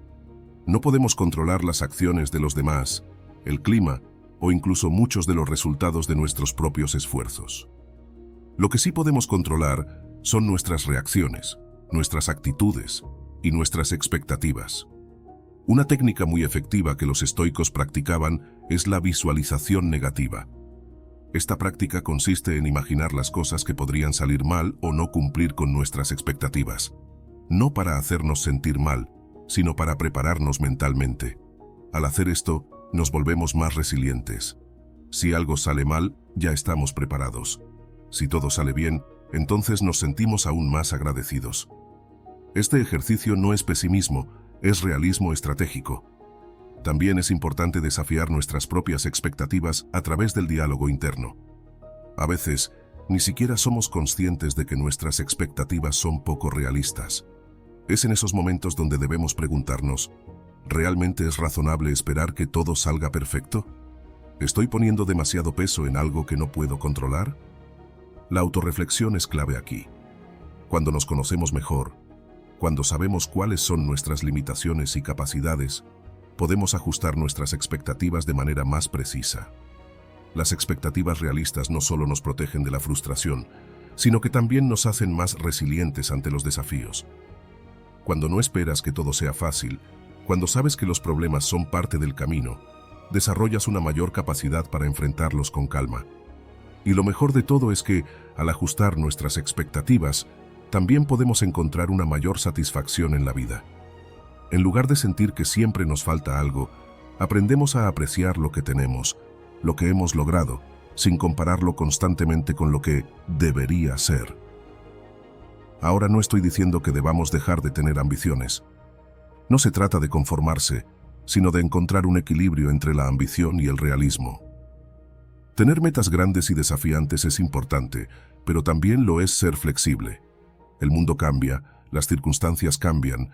No podemos controlar las acciones de los demás, el clima o incluso muchos de los resultados de nuestros propios esfuerzos. Lo que sí podemos controlar son nuestras reacciones, nuestras actitudes y nuestras expectativas. Una técnica muy efectiva que los estoicos practicaban es la visualización negativa. Esta práctica consiste en imaginar las cosas que podrían salir mal o no cumplir con nuestras expectativas, no para hacernos sentir mal, sino para prepararnos mentalmente. Al hacer esto, nos volvemos más resilientes. Si algo sale mal, ya estamos preparados. Si todo sale bien, entonces nos sentimos aún más agradecidos. Este ejercicio no es pesimismo, es realismo estratégico. También es importante desafiar nuestras propias expectativas a través del diálogo interno. A veces, ni siquiera somos conscientes de que nuestras expectativas son poco realistas. Es en esos momentos donde debemos preguntarnos: ¿realmente es razonable esperar que todo salga perfecto? ¿Estoy poniendo demasiado peso en algo que no puedo controlar? La autorreflexión es clave aquí. Cuando nos conocemos mejor, cuando sabemos cuáles son nuestras limitaciones y capacidades, podemos ajustar nuestras expectativas de manera más precisa. Las expectativas realistas no solo nos protegen de la frustración, sino que también nos hacen más resilientes ante los desafíos. Cuando no esperas que todo sea fácil, cuando sabes que los problemas son parte del camino, desarrollas una mayor capacidad para enfrentarlos con calma. Y lo mejor de todo es que, al ajustar nuestras expectativas, también podemos encontrar una mayor satisfacción en la vida. En lugar de sentir que siempre nos falta algo, aprendemos a apreciar lo que tenemos, lo que hemos logrado, sin compararlo constantemente con lo que debería ser. Ahora no estoy diciendo que debamos dejar de tener ambiciones. No se trata de conformarse, sino de encontrar un equilibrio entre la ambición y el realismo. Tener metas grandes y desafiantes es importante, pero también lo es ser flexible. El mundo cambia, las circunstancias cambian,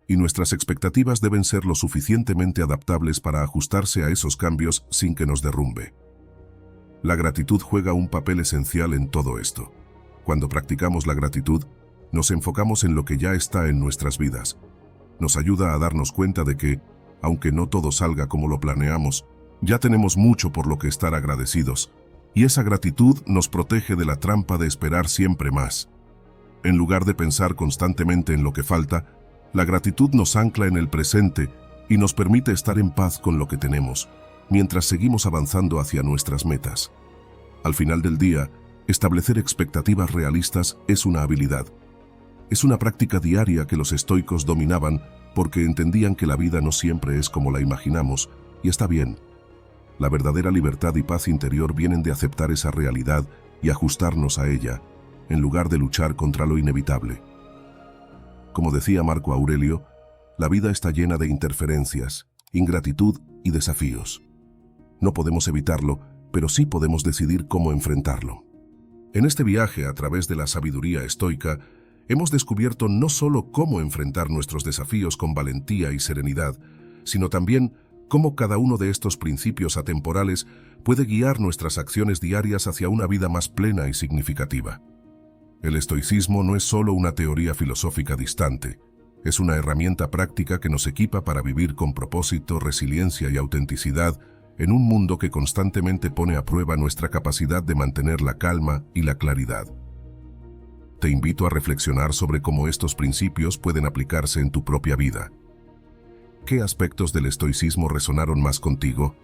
y nuestras expectativas deben ser lo suficientemente adaptables para ajustarse a esos cambios sin que nos derrumbe. La gratitud juega un papel esencial en todo esto. Cuando practicamos la gratitud, nos enfocamos en lo que ya está en nuestras vidas. Nos ayuda a darnos cuenta de que, aunque no todo salga como lo planeamos, ya tenemos mucho por lo que estar agradecidos, y esa gratitud nos protege de la trampa de esperar siempre más. En lugar de pensar constantemente en lo que falta, la gratitud nos ancla en el presente y nos permite estar en paz con lo que tenemos, mientras seguimos avanzando hacia nuestras metas. Al final del día, establecer expectativas realistas es una habilidad. Es una práctica diaria que los estoicos dominaban porque entendían que la vida no siempre es como la imaginamos, y está bien. La verdadera libertad y paz interior vienen de aceptar esa realidad y ajustarnos a ella, en lugar de luchar contra lo inevitable. Como decía Marco Aurelio, la vida está llena de interferencias, ingratitud y desafíos. No podemos evitarlo, pero sí podemos decidir cómo enfrentarlo. En este viaje a través de la sabiduría estoica, hemos descubierto no solo cómo enfrentar nuestros desafíos con valentía y serenidad, sino también cómo cada uno de estos principios atemporales puede guiar nuestras acciones diarias hacia una vida más plena y significativa. El estoicismo no es solo una teoría filosófica distante, es una herramienta práctica que nos equipa para vivir con propósito, resiliencia y autenticidad en un mundo que constantemente pone a prueba nuestra capacidad de mantener la calma y la claridad. Te invito a reflexionar sobre cómo estos principios pueden aplicarse en tu propia vida. ¿Qué aspectos del estoicismo resonaron más contigo?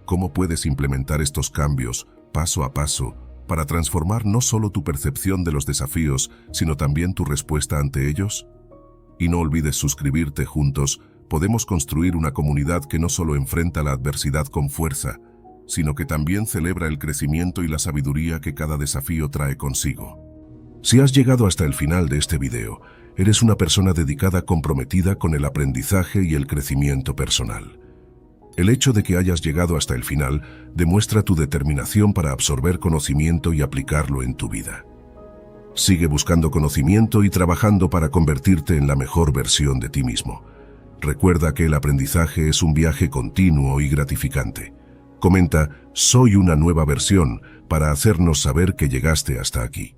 ¿Cómo puedes implementar estos cambios, paso a paso, para transformar no solo tu percepción de los desafíos, sino también tu respuesta ante ellos? Y no olvides suscribirte. Juntos podemos construir una comunidad que no solo enfrenta la adversidad con fuerza, sino que también celebra el crecimiento y la sabiduría que cada desafío trae consigo. Si has llegado hasta el final de este video, eres una persona dedicada, comprometida con el aprendizaje y el crecimiento personal. El hecho de que hayas llegado hasta el final demuestra tu determinación para absorber conocimiento y aplicarlo en tu vida. Sigue buscando conocimiento y trabajando para convertirte en la mejor versión de ti mismo. Recuerda que el aprendizaje es un viaje continuo y gratificante. Comenta "Soy una nueva versión" para hacernos saber que llegaste hasta aquí.